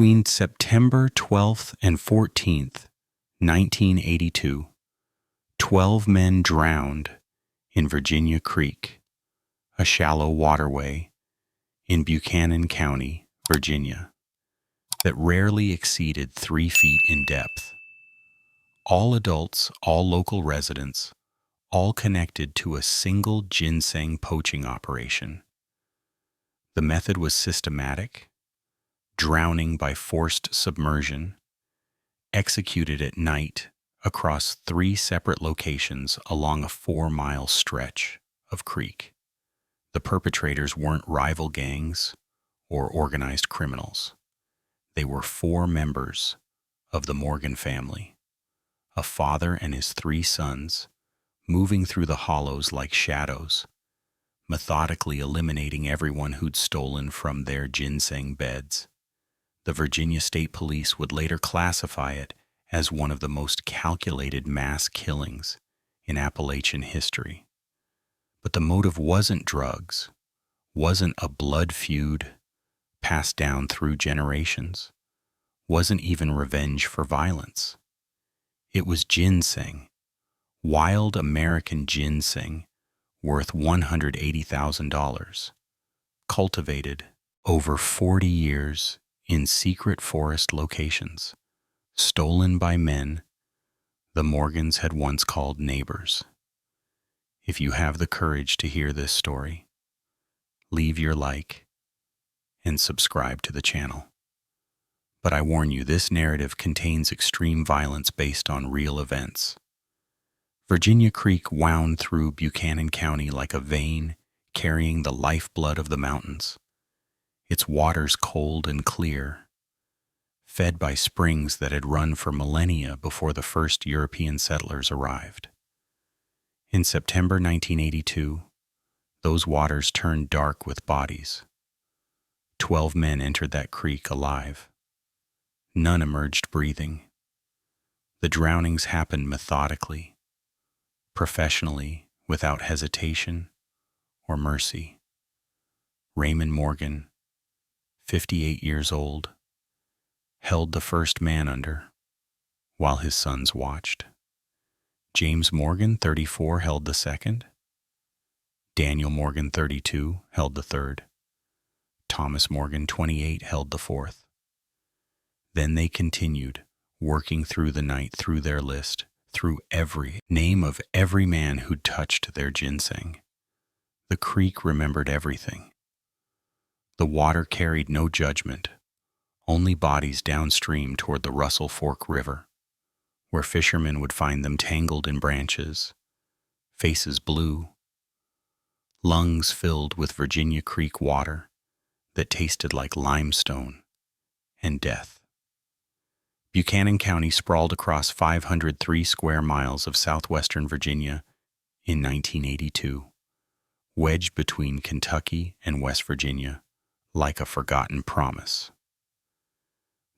Between September 12th and 14th, 1982, 12 men drowned in Virginia Creek, a shallow waterway in Buchanan County, Virginia, that rarely exceeded 3 feet in depth. All adults, all local residents, all connected to a single ginseng poaching operation. The method was systematic, drowning by forced submersion, executed at night across 3 separate locations along a 4-mile stretch of creek. The perpetrators weren't rival gangs or organized criminals. They were 4 members of the Morgan family, a father and his 3 sons, moving through the hollows like shadows, methodically eliminating everyone who'd stolen from their ginseng beds. The Virginia State Police would later classify it as one of the most calculated mass killings in Appalachian history. But the motive wasn't drugs, wasn't a blood feud passed down through generations, wasn't even revenge for violence. It was ginseng, wild American ginseng, worth $180,000, cultivated over 40 years in secret forest locations, stolen by men the Morgans had once called neighbors. If you have the courage to hear this story, leave your like and subscribe to the channel. But I warn you, this narrative contains extreme violence based on real events. Virginia Creek wound through Buchanan County like a vein carrying the lifeblood of the mountains, its waters cold and clear, fed by springs that had run for millennia before the first European settlers arrived. In September 1982, those waters turned dark with bodies. 12 men entered that creek alive. None emerged breathing. The drownings happened methodically, professionally, without hesitation or mercy. Raymond Morgan, 58 years old, held the first man under while his sons watched. James Morgan, 34, held the second. Daniel Morgan, 32, held the third. Thomas Morgan, 28, held the fourth. Then they continued, working through the night, through their list, through every name of every man who'd touched their ginseng. The creek remembered everything. The water carried no judgment, only bodies downstream toward the Russell Fork River, where fishermen would find them tangled in branches, faces blue, lungs filled with Virginia Creek water that tasted like limestone and death. Buchanan County sprawled across 503 square miles of southwestern Virginia in 1982, wedged between Kentucky and West Virginia like a forgotten promise.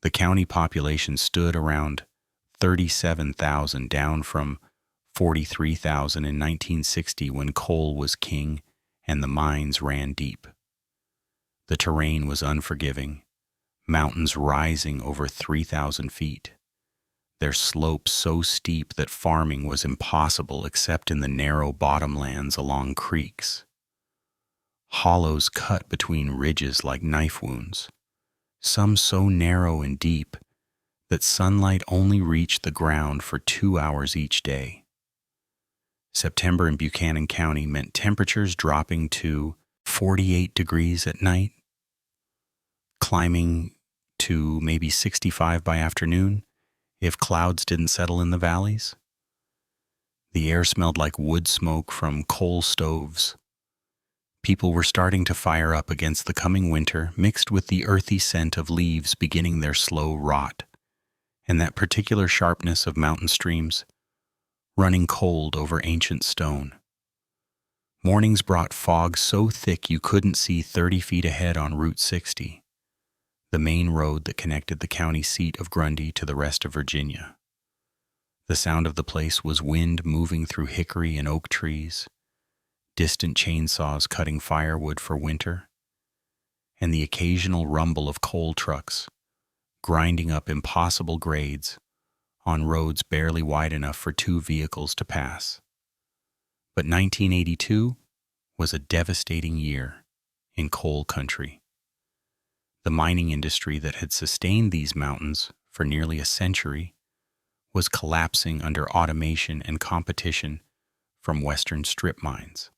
The county population stood around 37,000, down from 43,000 in 1960 when coal was king and the mines ran deep. The terrain was unforgiving, mountains rising over 3,000 feet, their slopes so steep that farming was impossible except in the narrow bottomlands along creeks. Hollows cut between ridges like knife wounds, some so narrow and deep that sunlight only reached the ground for 2 hours each day. September in Buchanan County meant temperatures dropping to 48 degrees at night, climbing to maybe 65 by afternoon if clouds didn't settle in the valleys. The air smelled like wood smoke from coal stoves. People were starting to fire up against the coming winter, mixed with the earthy scent of leaves beginning their slow rot, and that particular sharpness of mountain streams running cold over ancient stone. Mornings brought fog so thick you couldn't see 30 feet ahead on Route 60, the main road that connected the county seat of Grundy to the rest of Virginia. The sound of the place was wind moving through hickory and oak trees, distant chainsaws cutting firewood for winter, and the occasional rumble of coal trucks grinding up impossible grades on roads barely wide enough for two vehicles to pass. But 1982 was a devastating year in coal country. The mining industry that had sustained these mountains for nearly a century was collapsing under automation and competition from Western strip mines.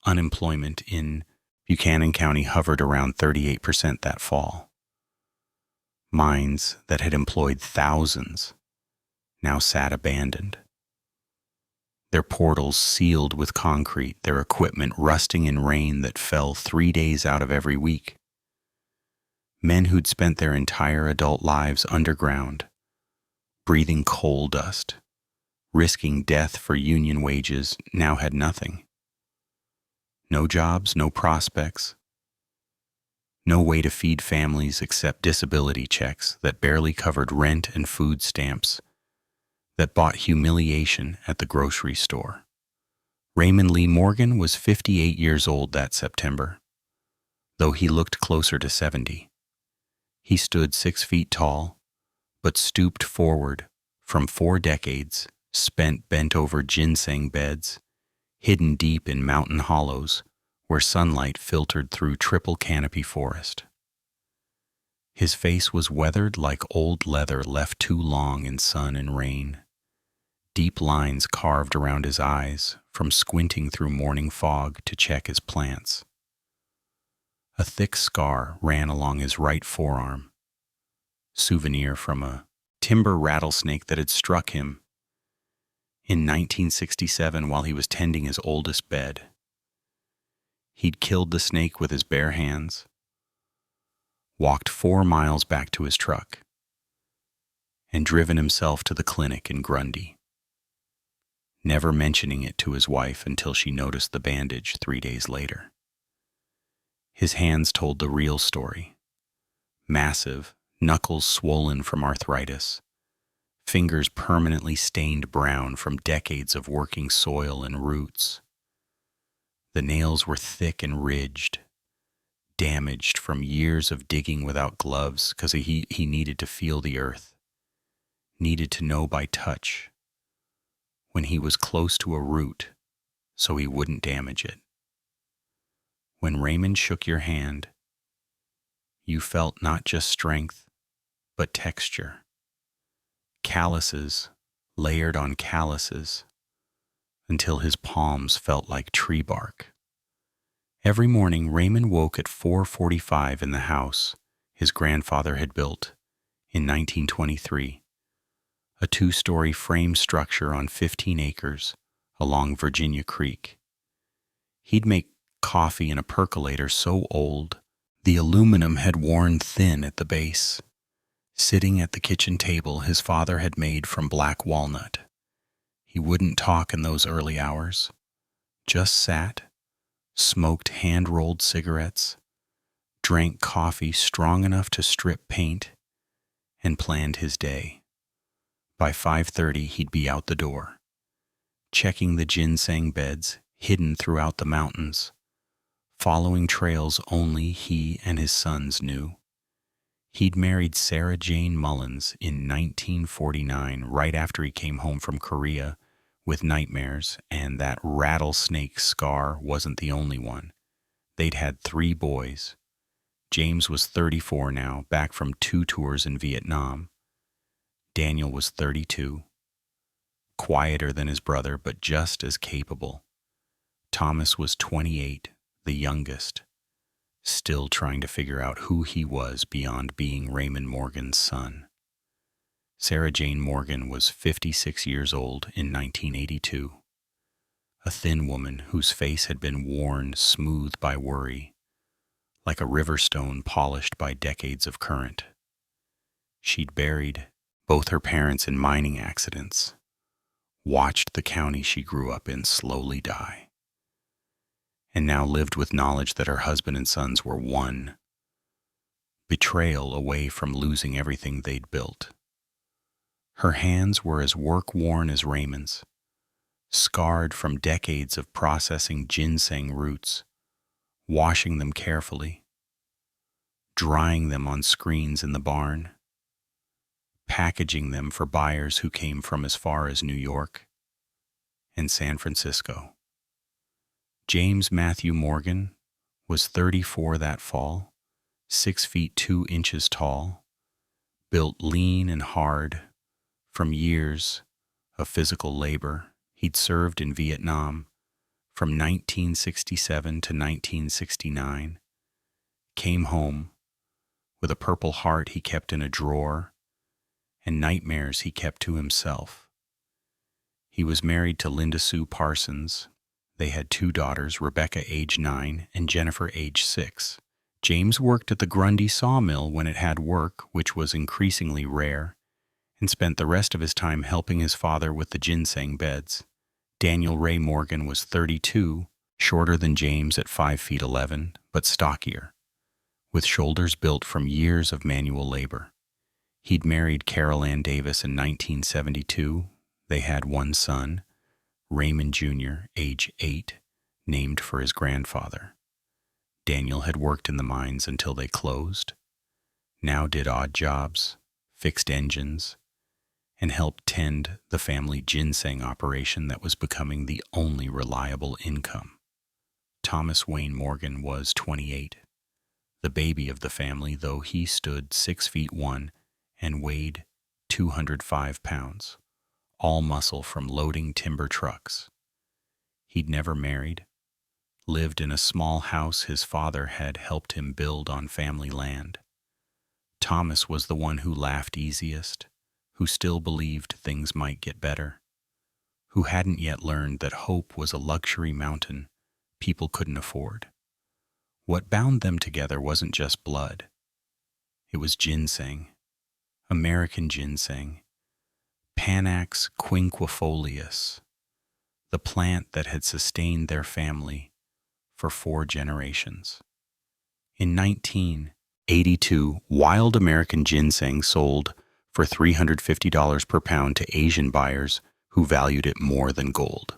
Unemployment in Buchanan County hovered around 38% that fall. Mines that had employed thousands now sat abandoned, their portals sealed with concrete, their equipment rusting in rain that fell 3 days out of every week. Men who'd spent their entire adult lives underground, breathing coal dust, risking death for union wages, now had nothing. No jobs, no prospects, no way to feed families except disability checks that barely covered rent and food stamps, that bought humiliation at the grocery store. Raymond Lee Morgan was 58 years old that September, though he looked closer to 70. He stood 6 feet tall, but stooped forward from 4 decades spent bent over ginseng beds, hidden deep in mountain hollows where sunlight filtered through triple canopy forest. His face was weathered like old leather left too long in sun and rain. Deep lines carved around his eyes from squinting through morning fog to check his plants. A thick scar ran along his right forearm, souvenir from a timber rattlesnake that had struck him in 1967 while he was tending his oldest bed. He'd killed the snake with his bare hands, walked 4 miles back to his truck, and driven himself to the clinic in Grundy, never mentioning it to his wife until she noticed the bandage 3 days later. His hands told the real story. Massive, knuckles swollen from arthritis, fingers permanently stained brown from decades of working soil and roots. The nails were thick and ridged, damaged from years of digging without gloves because he needed to feel the earth, needed to know by touch when he was close to a root so he wouldn't damage it. When Raymond shook your hand, you felt not just strength, but texture. Calluses layered on calluses until his palms felt like tree bark. Every morning, Raymond woke at 4:45 in the house his grandfather had built in 1923, a 2-story frame structure on 15 acres along Virginia Creek. He'd make coffee in a percolator so old the aluminum had worn thin at the base. Sitting at the kitchen table his father had made from black walnut, he wouldn't talk in those early hours, just sat, smoked hand-rolled cigarettes, drank coffee strong enough to strip paint, and planned his day. By 5:30 he'd be out the door, checking the ginseng beds hidden throughout the mountains, following trails only he and his sons knew. He'd married Sarah Jane Mullins in 1949, right after he came home from Korea with nightmares, and that rattlesnake scar wasn't the only one. They'd had 3 boys. James was 34 now, back from 2 tours in Vietnam. Daniel was 32, quieter than his brother, but just as capable. Thomas was 28, the youngest, still trying to figure out who he was beyond being Raymond Morgan's son. Sarah Jane Morgan was 56 years old in 1982, a thin woman whose face had been worn smooth by worry, like a river stone polished by decades of current. She'd buried both her parents in mining accidents, watched the county she grew up in slowly die, and now lived with knowledge that her husband and sons were one betrayal away from losing everything they'd built. Her hands were as work-worn as Raymond's, scarred from decades of processing ginseng roots, washing them carefully, drying them on screens in the barn, packaging them for buyers who came from as far as New York and San Francisco. James Matthew Morgan was 34 that fall, 6 feet 2 inches tall, built lean and hard from years of physical labor. He'd served in Vietnam from 1967 to 1969, came home with a Purple Heart he kept in a drawer and nightmares he kept to himself. He was married to Linda Sue Parsons. They had 2 daughters, Rebecca, age 9, and Jennifer, age 6. James worked at the Grundy sawmill when it had work, which was increasingly rare, and spent the rest of his time helping his father with the ginseng beds. Daniel Ray Morgan was 32, shorter than James at 5 feet 11, but stockier, with shoulders built from years of manual labor. He'd married Carol Ann Davis in 1972. They had 1 son, Raymond Jr., age 8, named for his grandfather. Daniel had worked in the mines until they closed, now did odd jobs, fixed engines, and helped tend the family ginseng operation that was becoming the only reliable income. Thomas Wayne Morgan was 28, the baby of the family, though he stood 6 feet 1 and weighed 205 pounds, all muscle from loading timber trucks. He'd never married, lived in a small house his father had helped him build on family land. Thomas was the one who laughed easiest, who still believed things might get better, who hadn't yet learned that hope was a luxury mountain people couldn't afford. What bound them together wasn't just blood. It was ginseng, American ginseng, Panax quinquefolius, the plant that had sustained their family for 4 generations. In 1982, wild American ginseng sold for $350 per pound to Asian buyers who valued it more than gold.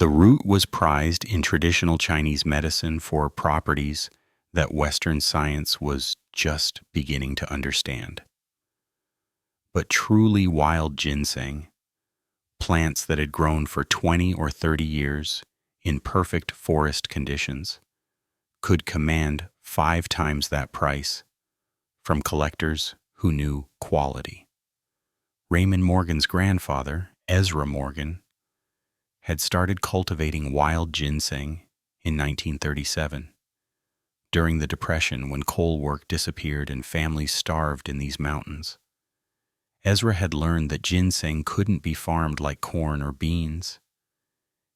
The root was prized in traditional Chinese medicine for properties that Western science was just beginning to understand. But truly wild ginseng, plants that had grown for 20 or 30 years in perfect forest conditions, could command 5 times that price from collectors who knew quality. Raymond Morgan's grandfather, Ezra Morgan, had started cultivating wild ginseng in 1937, during the Depression when coal work disappeared and families starved in these mountains. Ezra had learned that ginseng couldn't be farmed like corn or beans.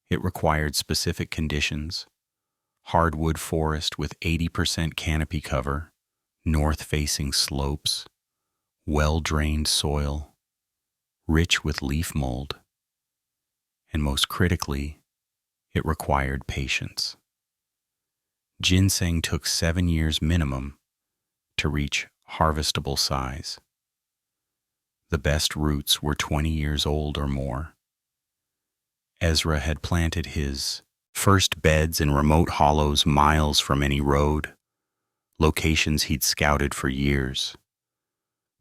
It required specific conditions: hardwood forest with 80% canopy cover, north-facing slopes, well-drained soil, rich with leaf mold, and most critically, it required patience. Ginseng took 7 years minimum to reach harvestable size. The best roots were 20 years old or more. Ezra had planted his first beds in remote hollows miles from any road, locations he'd scouted for years,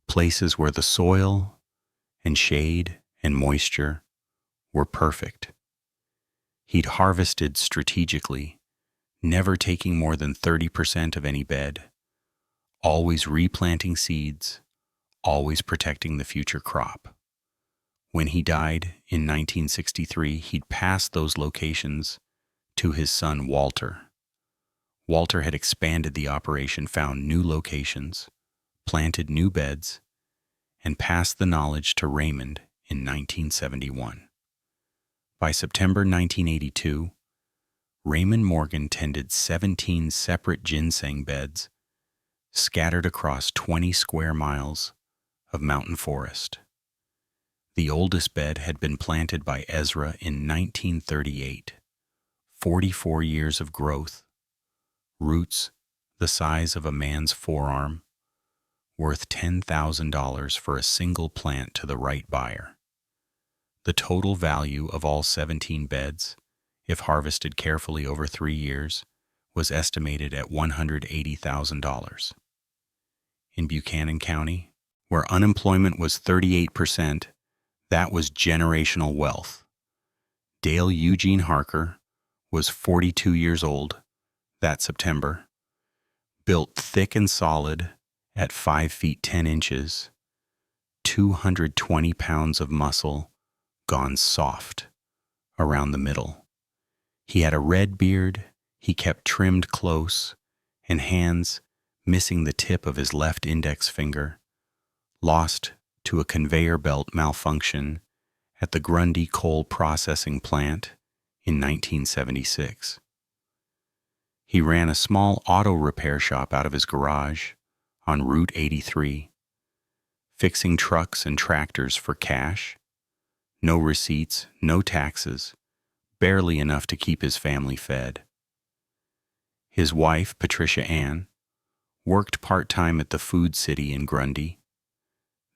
places where the soil and shade and moisture were perfect. He'd harvested strategically, never taking more than 30% of any bed, always replanting seeds, always protecting the future crop. When he died in 1963, he'd passed those locations to his son Walter. Walter had expanded the operation, found new locations, planted new beds, and passed the knowledge to Raymond in 1971. By September 1982, Raymond Morgan tended 17 separate ginseng beds scattered across 20 square miles of mountain forest. The oldest bed had been planted by Ezra in 1938, 44 years of growth, roots the size of a man's forearm, worth $10,000 for a single plant to the right buyer. The total value of all 17 beds, if harvested carefully over 3 years, was estimated at $180,000. In Buchanan County, Where unemployment was 38%, that was generational wealth. Dale Eugene Harker was 42 years old that September, built thick and solid at 5 feet 10 inches, 220 pounds of muscle gone soft around the middle. He had a red beard he kept trimmed close, and hands missing the tip of his left index finger, lost to a conveyor belt malfunction at the Grundy coal processing plant in 1976. He ran a small auto repair shop out of his garage on Route 83, fixing trucks and tractors for cash, no receipts, no taxes, barely enough to keep his family fed. His wife, Patricia Ann, worked part-time at the Food City in Grundy.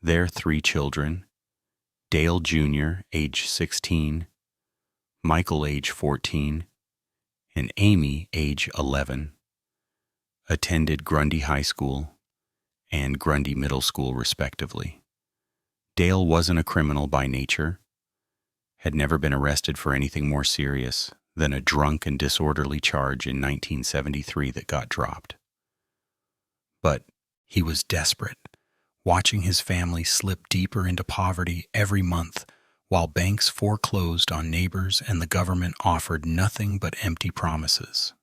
Their 3 children, Dale Jr., age 16, Michael, age 14, and Amy, age 11, attended Grundy High School and Grundy Middle School, respectively. Dale wasn't a criminal by nature, had never been arrested for anything more serious than a drunk and disorderly charge in 1973 that got dropped. But he was desperate, watching his family slip deeper into poverty every month while banks foreclosed on neighbors and the government offered nothing but empty promises.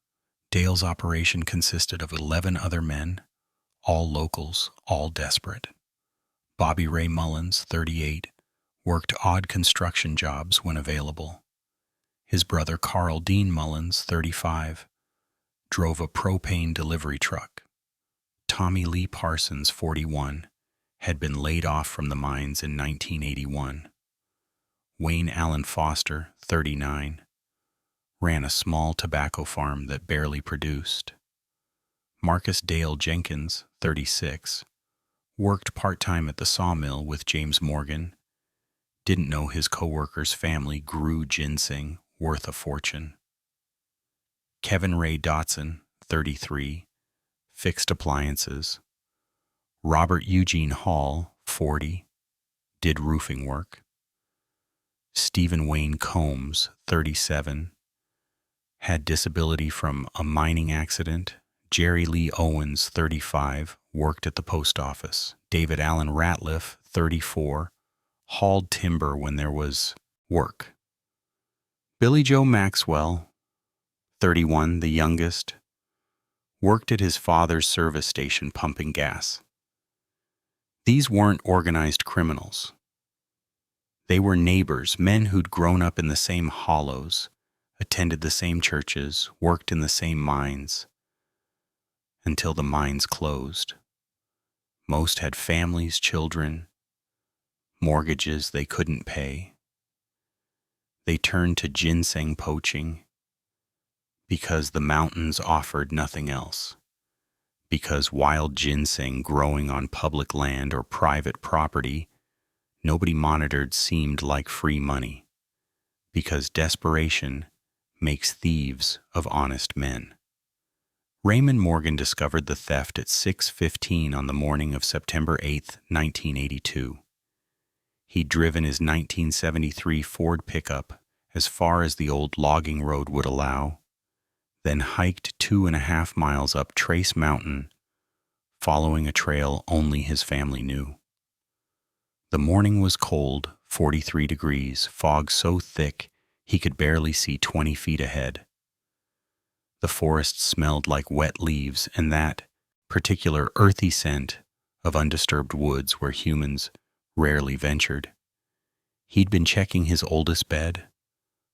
Dale's operation consisted of 11 other men, all locals, all desperate. Bobby Ray Mullins, 38, worked odd construction jobs when available. His brother Carl Dean Mullins, 35, drove a propane delivery truck. Tommy Lee Parsons, 41, had been laid off from the mines in 1981. Wayne Allen Foster, 39, ran a small tobacco farm that barely produced. Marcus Dale Jenkins, 36, worked part-time at the sawmill with James Morgan, didn't know his co-worker's family grew ginseng worth a fortune. Kevin Ray Dotson, 33, fixed appliances. Robert Eugene Hall, 40, did roofing work. Stephen Wayne Combs, 37, had disability from a mining accident. Jerry Lee Owens, 35, worked at the post office. David Allen Ratliff, 34, hauled timber when there was work. Billy Joe Maxwell, 31, the youngest, worked at his father's service station pumping gas. These weren't organized criminals. They were neighbors, men who'd grown up in the same hollows, attended the same churches, worked in the same mines, until the mines closed. Most had families, children, mortgages they couldn't pay. They turned to ginseng poaching because the mountains offered nothing else, because wild ginseng growing on public land or private property nobody monitored seemed like free money, because desperation makes thieves of honest men. Raymond Morgan discovered the theft at 6:15 on the morning of September 8, 1982. He'd driven his 1973 Ford pickup as far as the old logging road would allow, then hiked 2.5 miles up Trace Mountain, following a trail only his family knew. The morning was cold, 43 degrees, fog so thick he could barely see 20 feet ahead. The forest smelled like wet leaves and that particular earthy scent of undisturbed woods where humans rarely ventured. He'd been checking his oldest bed,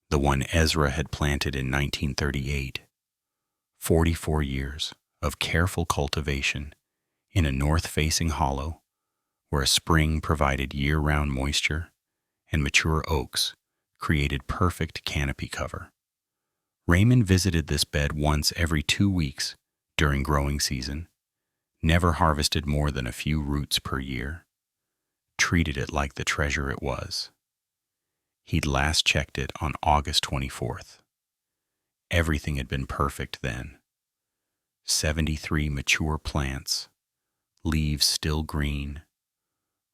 the one Ezra had planted in 1938. 44 years of careful cultivation in a north-facing hollow where a spring provided year-round moisture and mature oaks created perfect canopy cover. Raymond visited this bed once every 2 weeks during growing season, never harvested more than a few roots per year, treated it like the treasure it was. He'd last checked it on August 24th. Everything had been perfect then. 73 mature plants, leaves still green,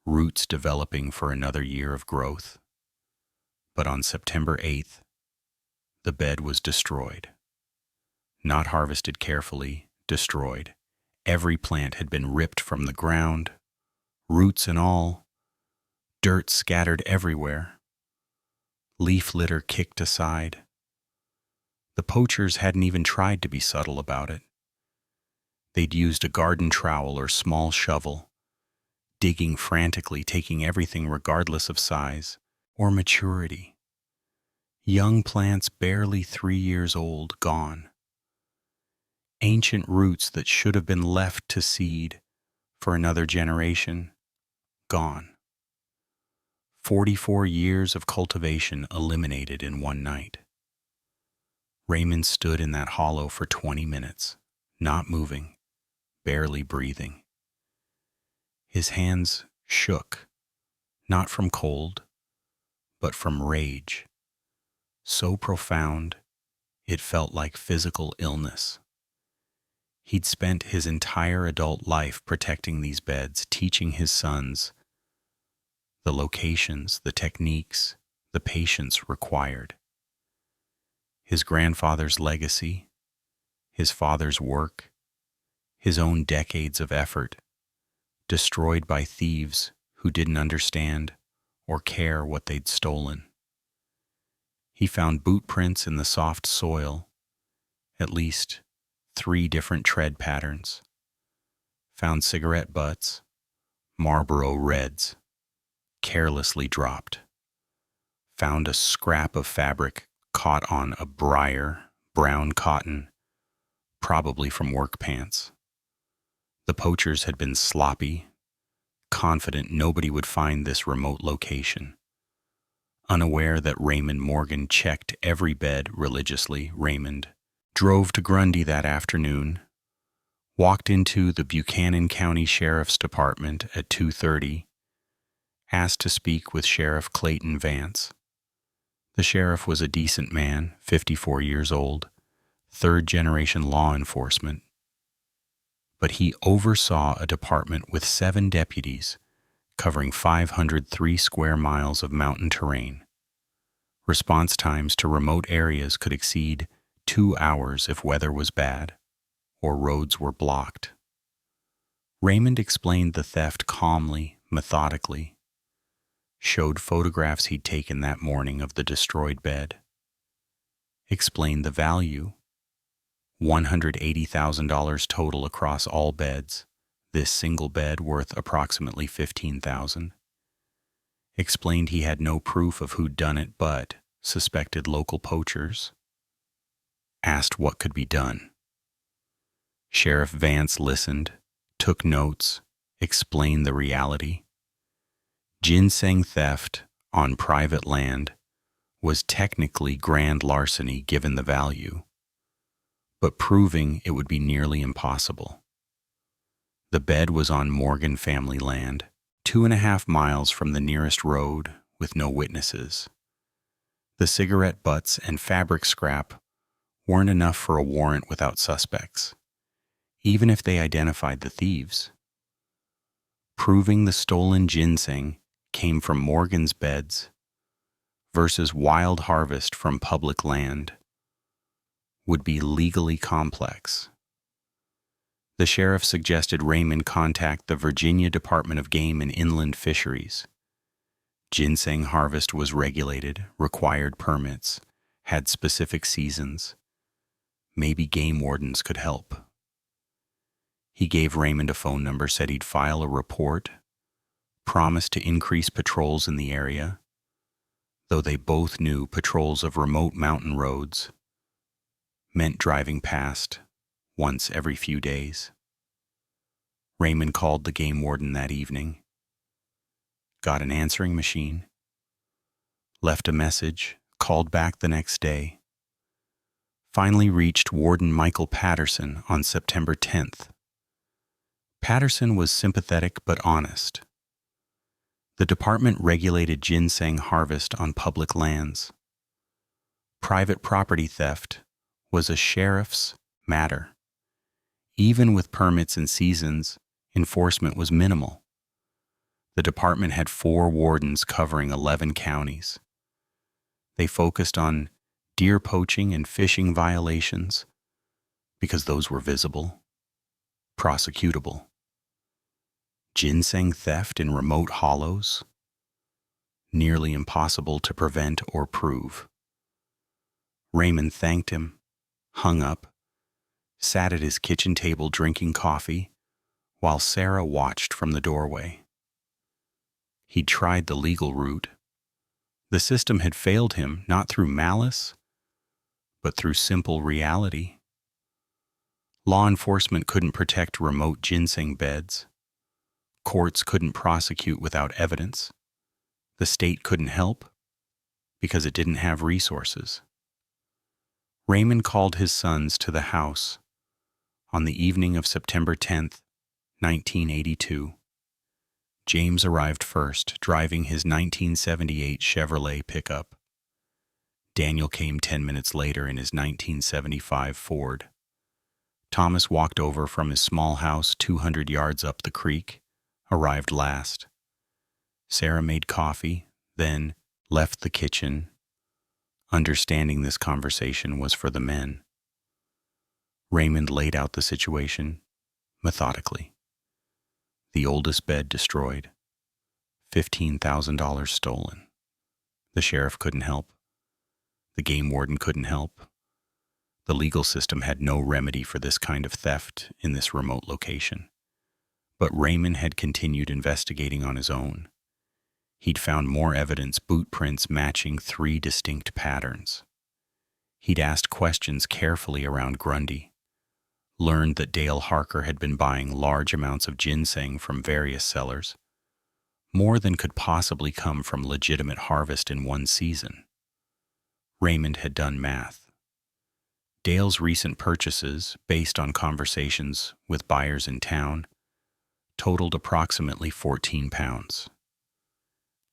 roots developing for another year of growth. But on September 8th, the bed was destroyed. Not harvested carefully, destroyed. Every plant had been ripped from the ground, roots and all, dirt scattered everywhere, leaf litter kicked aside. The poachers hadn't even tried to be subtle about it. They'd used a garden trowel or small shovel, digging frantically, taking everything regardless of size or maturity. Young plants barely 3 years old gone. Ancient roots that should have been left to seed for another generation, gone. 44 years of cultivation eliminated in one night. Raymond stood in that hollow for 20 minutes, not moving, barely breathing. His hands shook, not from cold, but from rage, so profound it felt like physical illness. He'd spent his entire adult life protecting these beds, teaching his sons the locations, the techniques, the patience required. His grandfather's legacy, his father's work, his own decades of effort, destroyed by thieves who didn't understand or care what they'd stolen. He found boot prints in the soft soil, at least 3 different tread patterns. Found cigarette butts, Marlboro Reds, carelessly dropped. Found a scrap of fabric caught on a briar, brown cotton, probably from work pants. The poachers had been sloppy, confident nobody would find this remote location. Unaware that Raymond Morgan checked every bed religiously, Raymond drove to Grundy that afternoon, walked into the Buchanan County Sheriff's Department at 2:30, asked to speak with Sheriff Clayton Vance. The sheriff was a decent man, 54 years old, third-generation law enforcement. But he oversaw a department with 7 deputies covering 503 square miles of mountain terrain. Response times to remote areas could exceed 2 hours if weather was bad or roads were blocked. Raymond explained the theft calmly, methodically, showed photographs he'd taken that morning of the destroyed bed, explained the value, $180,000 total across all beds, this single bed worth approximately $15,000. Explained he had no proof of who'd done it but suspected local poachers. Asked what could be done. Sheriff Vance listened, took notes, explained the reality. Ginseng theft on private land was technically grand larceny given the value, but proving it would be nearly impossible. The bed was on Morgan family land, 2.5 miles from the nearest road, with no witnesses. The cigarette butts and fabric scrap weren't enough for a warrant without suspects, even if they identified the thieves. Proving the stolen ginseng came from Morgan's beds versus wild harvest from public land would be legally complex. The sheriff suggested Raymond contact the Virginia Department of Game and Inland Fisheries. Ginseng harvest was regulated, required permits, had specific seasons. Maybe game wardens could help. He gave Raymond a phone number, said he'd file a report, promised to increase patrols in the area, though they both knew patrols of remote mountain roads meant driving past once every few days. Raymond called the game warden that evening, got an answering machine, left a message, called back the next day, finally reached Warden Michael Patterson on September 10th. Patterson was sympathetic but honest. The department regulated ginseng harvest on public lands. Private property theft was a sheriff's matter. Even with permits and seasons, enforcement was minimal. The department had 4 wardens covering 11 counties. They focused on deer poaching and fishing violations because those were visible, prosecutable. Ginseng theft in remote hollows, nearly impossible to prevent or prove. Raymond thanked him, hung up, sat at his kitchen table drinking coffee, while Sarah watched from the doorway. He'd tried the legal route. The system had failed him not through malice, but through simple reality. Law enforcement couldn't protect remote ginseng beds. Courts couldn't prosecute without evidence. The state couldn't help because it didn't have resources. Raymond called his sons to the house on the evening of September 10th, 1982. James arrived first, driving his 1978 Chevrolet pickup. Daniel came 10 minutes later in his 1975 Ford. Thomas walked over from his small house 200 yards up the creek, arrived last. Sarah made coffee, then left the kitchen, understanding this conversation was for the men. Raymond laid out the situation methodically. The oldest bed destroyed, $15,000 stolen. The sheriff couldn't help. The game warden couldn't help. The legal system had no remedy for this kind of theft in this remote location. But Raymond had continued investigating on his own. He'd found more evidence, boot prints matching 3 distinct patterns. He'd asked questions carefully around Grundy, learned that Dale Harker had been buying large amounts of ginseng from various sellers, more than could possibly come from legitimate harvest in one season. Raymond had done math. Dale's recent purchases, based on conversations with buyers in town, totaled approximately 14 pounds.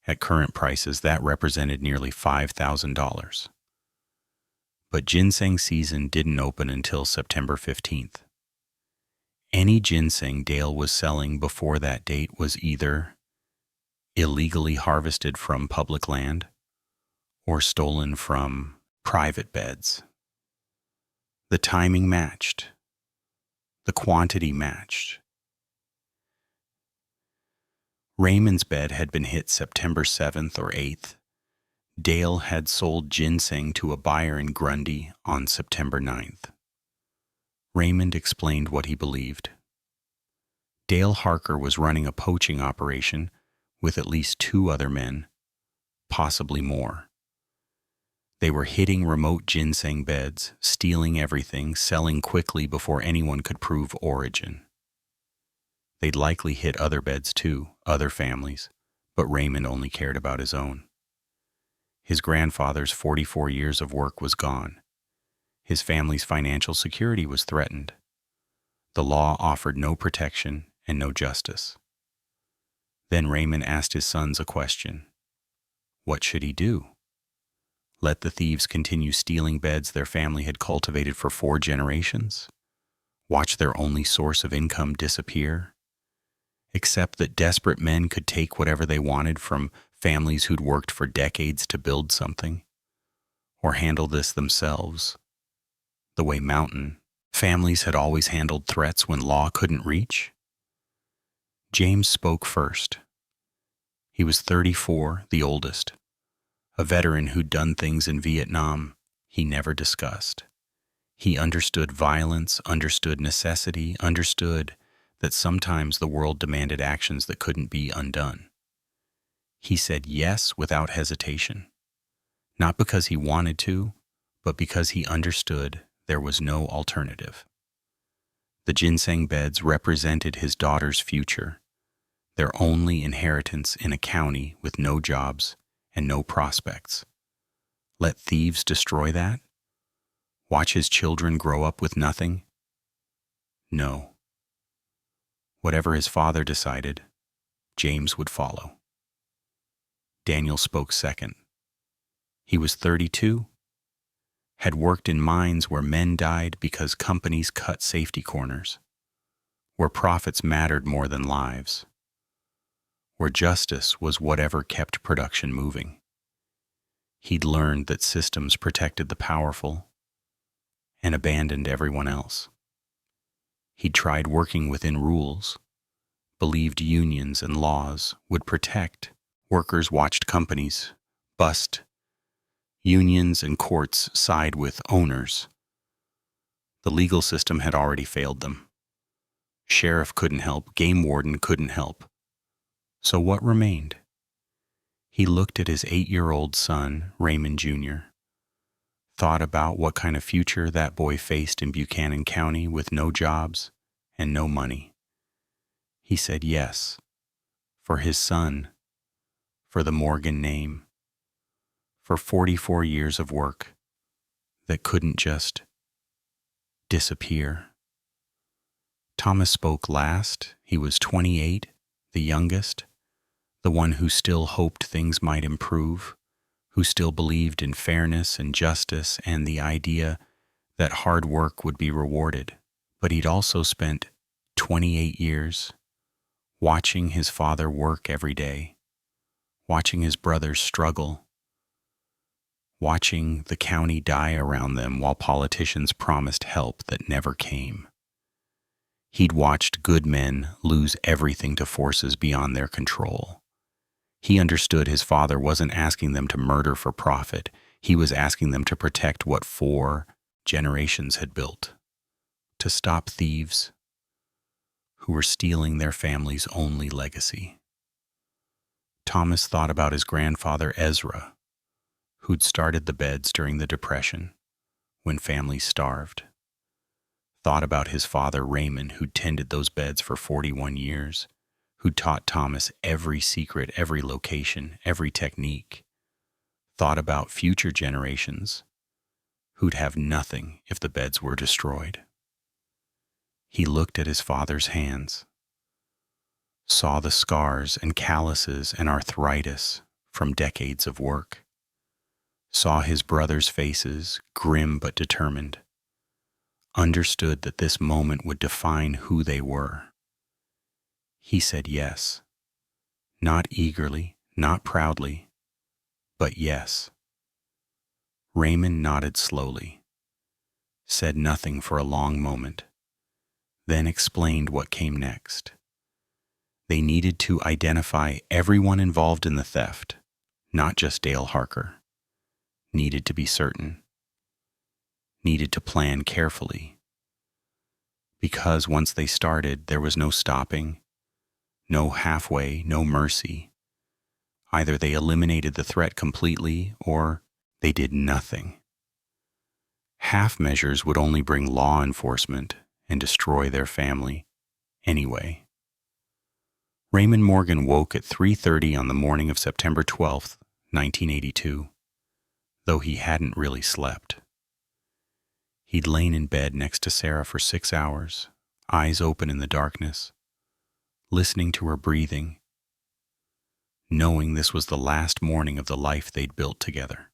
At current prices, that represented nearly $5,000. But ginseng season didn't open until September 15th. Any ginseng Dale was selling before that date was either illegally harvested from public land or stolen from private beds. The timing matched. The quantity matched. Raymond's bed had been hit September 7th or 8th. Dale had sold ginseng to a buyer in Grundy on September 9th. Raymond explained what he believed. Dale Harker was running a poaching operation with at least 2 other men, possibly more. They were hitting remote ginseng beds, stealing everything, selling quickly before anyone could prove origin. They'd likely hit other beds too, other families, but Raymond only cared about his own. His grandfather's 44 years of work was gone. His family's financial security was threatened. The law offered no protection and no justice. Then Raymond asked his sons a question. What should he do? Let the thieves continue stealing beds their family had cultivated for 4 generations? Watch their only source of income disappear? Accept that desperate men could take whatever they wanted from families who'd worked for decades to build something? Or handle this themselves, the way mountain families had always handled threats when law couldn't reach? James spoke first. He was 34, the oldest, a veteran who'd done things in Vietnam he never discussed. He understood violence, understood necessity, understood that sometimes the world demanded actions that couldn't be undone. He said yes without hesitation, not because he wanted to, but because he understood there was no alternative. The ginseng beds represented his daughter's future, their only inheritance in a county with no jobs and no prospects. Let thieves destroy that? Watch his children grow up with nothing? No. Whatever his father decided, James would follow. Daniel spoke second. He was 32, had worked in mines where men died because companies cut safety corners, where profits mattered more than lives, where justice was whatever kept production moving. He'd learned that systems protected the powerful and abandoned everyone else. He'd tried working within rules, believed unions and laws would protect. Workers watched companies bust. Unions and courts side with owners. The legal system had already failed them. Sheriff couldn't help, game warden couldn't help. So what remained? He looked at his 8-year-old son, Raymond Jr., thought about what kind of future that boy faced in Buchanan County with no jobs and no money. He said yes, for his son, for the Morgan name, for 44 years of work that couldn't just disappear. Thomas spoke last. He was 28, the youngest, the one who still hoped things might improve, who still believed in fairness and justice and the idea that hard work would be rewarded. But he'd also spent 28 years watching his father work every day, watching his brothers struggle, watching the county die around them while politicians promised help that never came. He'd watched good men lose everything to forces beyond their control. He understood his father wasn't asking them to murder for profit. He was asking them to protect what 4 generations had built, to stop thieves who were stealing their family's only legacy. Thomas thought about his grandfather Ezra, who'd started the beds during the Depression when families starved. Thought about his father Raymond, who'd tended those beds for 41 years, who taught Thomas every secret, every location, every technique. Thought about future generations who'd have nothing if the beds were destroyed. He looked at his father's hands, saw the scars and calluses and arthritis from decades of work, saw his brothers' faces, grim but determined, understood that this moment would define who they were. He said yes, not eagerly, not proudly, but yes. Raymond nodded slowly, said nothing for a long moment, then explained what came next. They needed to identify everyone involved in the theft, not just Dale Harker. Needed to be certain. Needed to plan carefully. Because once they started, there was no stopping, no halfway, no mercy. Either they eliminated the threat completely or they did nothing. Half measures would only bring law enforcement and destroy their family anyway. Raymond Morgan woke at 3:30 on the morning of September 12th, 1982, though he hadn't really slept. He'd lain in bed next to Sarah for 6 hours, eyes open in the darkness, listening to her breathing, knowing this was the last morning of the life they'd built together.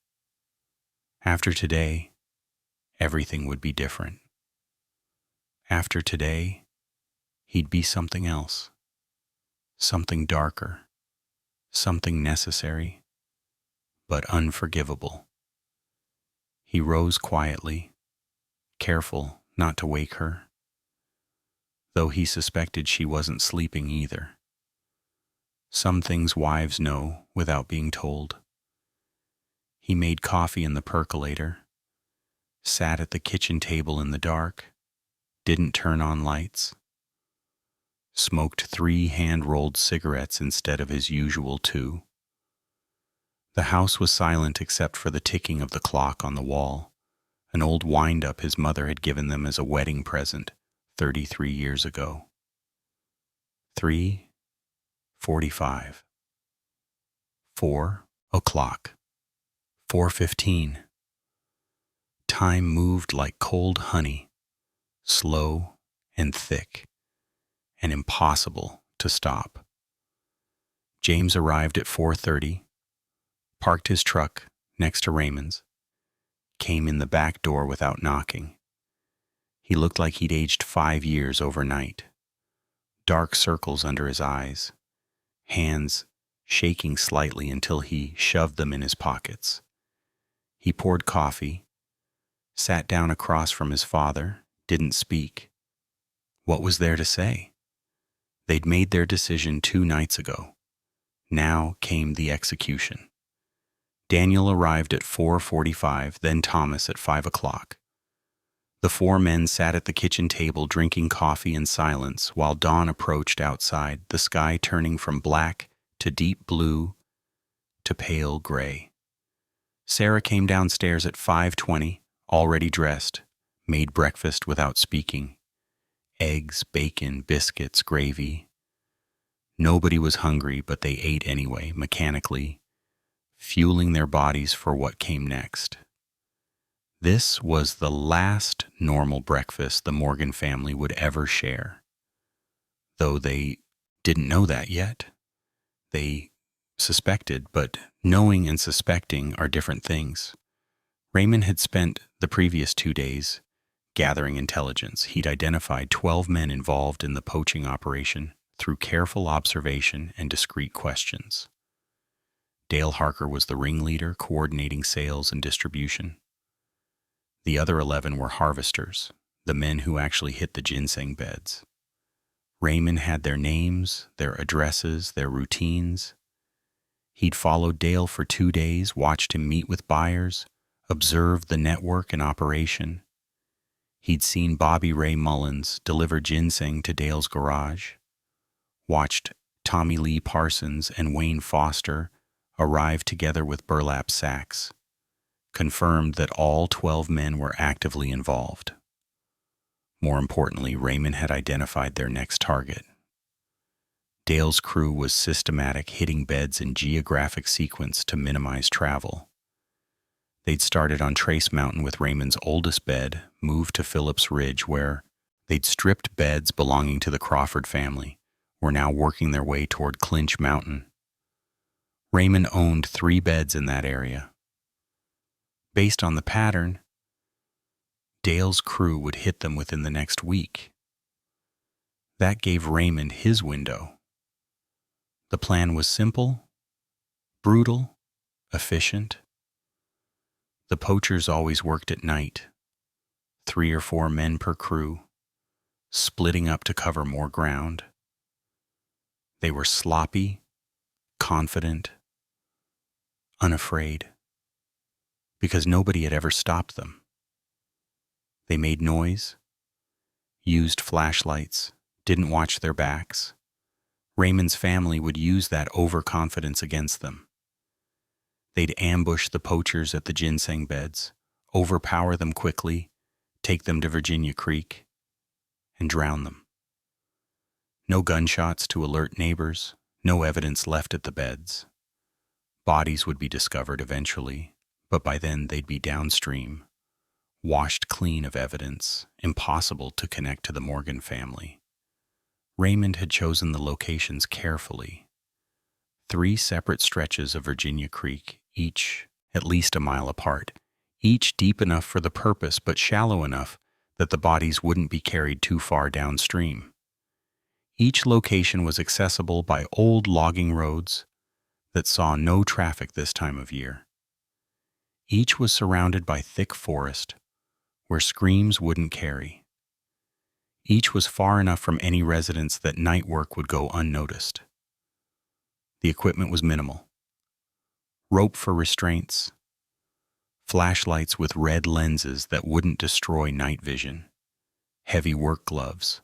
After today, everything would be different. After today, he'd be something else, something darker, something necessary, but unforgivable. He rose quietly, careful not to wake her, though he suspected she wasn't sleeping either. Some things wives know without being told. He made coffee in the percolator, sat at the kitchen table in the dark, didn't turn on lights, smoked 3 hand-rolled cigarettes instead of his usual 2. The house was silent except for the ticking of the clock on the wall, an old wind-up his mother had given them as a wedding present 33 years ago. 3:45. 4 o'clock. 4:15. Time moved like cold honey, slow and thick, and impossible to stop. James arrived at 4:30, parked his truck next to Raymond's, came in the back door without knocking. He looked like he'd aged 5 years overnight. Dark circles under his eyes, hands shaking slightly until he shoved them in his pockets. He poured coffee, sat down across from his father, didn't speak. What was there to say? They'd made their decision 2 nights ago. Now came the execution. Daniel arrived at 4:45, then Thomas at 5 o'clock. The 4 men sat at the kitchen table drinking coffee in silence while dawn approached outside, the sky turning from black to deep blue to pale gray. Sarah came downstairs at 5:20, already dressed, made breakfast without speaking. Eggs, bacon, biscuits, gravy. Nobody was hungry, but they ate anyway, mechanically, fueling their bodies for what came next. This was the last normal breakfast the Morgan family would ever share. Though they didn't know that yet. They suspected, but knowing and suspecting are different things. Raymond had spent the previous 2 days gathering intelligence. He'd identified 12 men involved in the poaching operation through careful observation and discreet questions. Dale Harker was the ringleader, coordinating sales and distribution. The other 11 were harvesters, the men who actually hit the ginseng beds. Raymond had their names, their addresses, their routines. He'd followed Dale for 2 days, watched him meet with buyers, observed the network in operation. He'd seen Bobby Ray Mullins deliver ginseng to Dale's garage, watched Tommy Lee Parsons and Wayne Foster arrive together with burlap sacks, confirmed that all 12 men were actively involved. More importantly, Raymond had identified their next target. Dale's crew was systematic, hitting beds in geographic sequence to minimize travel. They'd started on Trace Mountain with Raymond's oldest bed, moved to Phillips Ridge, where they'd stripped beds belonging to the Crawford family, were now working their way toward Clinch Mountain. Raymond owned 3 beds in that area. Based on the pattern, Dale's crew would hit them within the next week. That gave Raymond his window. The plan was simple, brutal, efficient. The poachers always worked at night, 3 or 4 men per crew, splitting up to cover more ground. They were sloppy, confident, unafraid, because nobody had ever stopped them. They made noise, used flashlights, didn't watch their backs. Raymond's family would use that overconfidence against them. They'd ambush the poachers at the ginseng beds, overpower them quickly, take them to Virginia Creek, and drown them. No gunshots to alert neighbors, no evidence left at the beds. Bodies would be discovered eventually, but by then they'd be downstream, washed clean of evidence, impossible to connect to the Morgan family. Raymond had chosen the locations carefully. 3 separate stretches of Virginia Creek, each at least a mile apart, each deep enough for the purpose but shallow enough that the bodies wouldn't be carried too far downstream. Each location was accessible by old logging roads that saw no traffic this time of year. Each was surrounded by thick forest where screams wouldn't carry. Each was far enough from any residence that night work would go unnoticed. The equipment was minimal. Rope for restraints, flashlights with red lenses that wouldn't destroy night vision, heavy work gloves,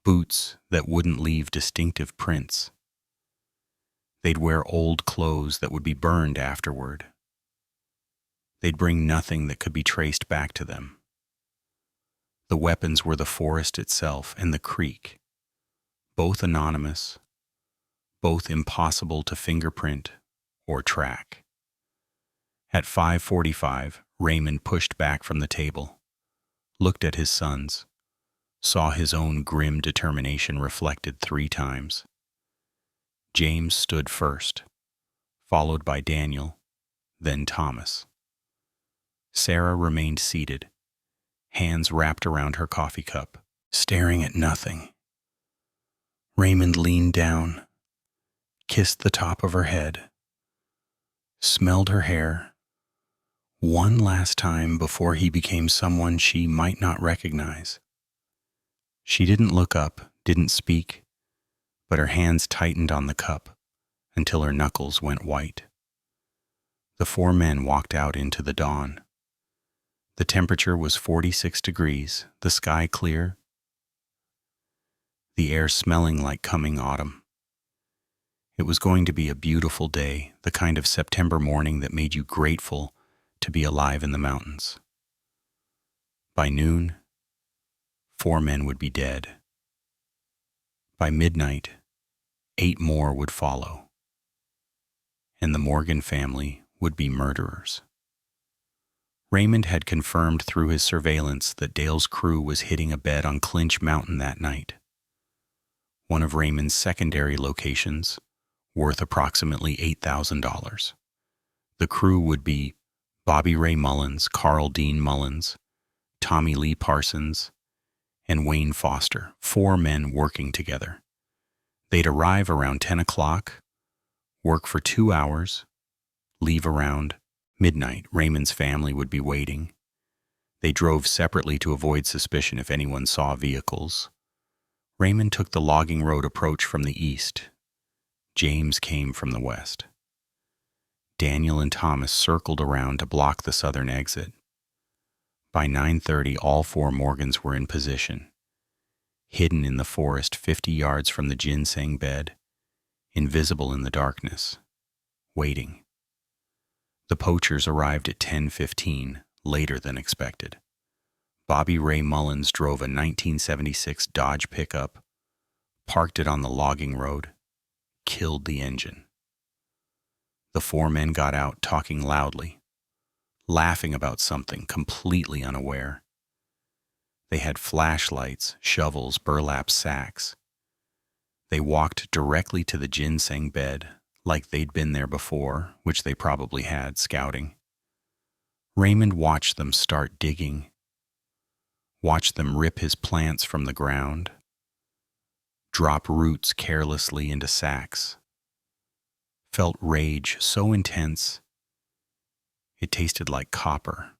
boots that wouldn't leave distinctive prints. They'd wear old clothes that would be burned afterward. They'd bring nothing that could be traced back to them. The weapons were the forest itself and the creek, both anonymous, both impossible to fingerprint or track. At 5:45, Raymond pushed back from the table, looked at his sons, saw his own grim determination reflected 3 times. James stood first, followed by Daniel, then Thomas. Sarah remained seated, hands wrapped around her coffee cup, staring at nothing. Raymond leaned down, kissed the top of her head, smelled her hair, one last time before he became someone she might not recognize. She didn't look up, didn't speak, but her hands tightened on the cup until her knuckles went white. The four men walked out into the dawn. The temperature was 46 degrees, the sky clear, the air smelling like coming autumn. It was going to be a beautiful day, the kind of September morning that made you grateful to be alive in the mountains. By noon, 4 men would be dead. By midnight, 8 more would follow, and the Morgan family would be murderers. Raymond had confirmed through his surveillance that Dale's crew was hitting a bed on Clinch Mountain that night, one of Raymond's secondary locations, worth approximately $8,000. The crew would be Bobby Ray Mullins, Carl Dean Mullins, Tommy Lee Parsons, and Wayne Foster, 4 men working together. They'd arrive around 10 o'clock, work for 2 hours, leave around midnight. Raymond's family would be waiting. They drove separately to avoid suspicion if anyone saw vehicles. Raymond took the logging road approach from the east. James came from the west. Daniel and Thomas circled around to block the southern exit. By 9:30, all 4 Morgans were in position, hidden in the forest 50 yards from the ginseng bed, invisible in the darkness, waiting. The Poachers arrived at 10:15, later than expected. Bobby Ray Mullins drove a 1976 Dodge pickup, parked it on the logging road, killed the engine. The 4 men got out talking loudly, laughing about something, completely unaware. They had flashlights, shovels, burlap sacks. They walked directly to the ginseng bed, like they'd been there before, which they probably had, scouting. Raymond watched them start digging, watched them rip his plants from the ground, drop roots carelessly into sacks, felt rage so intense it tasted like copper,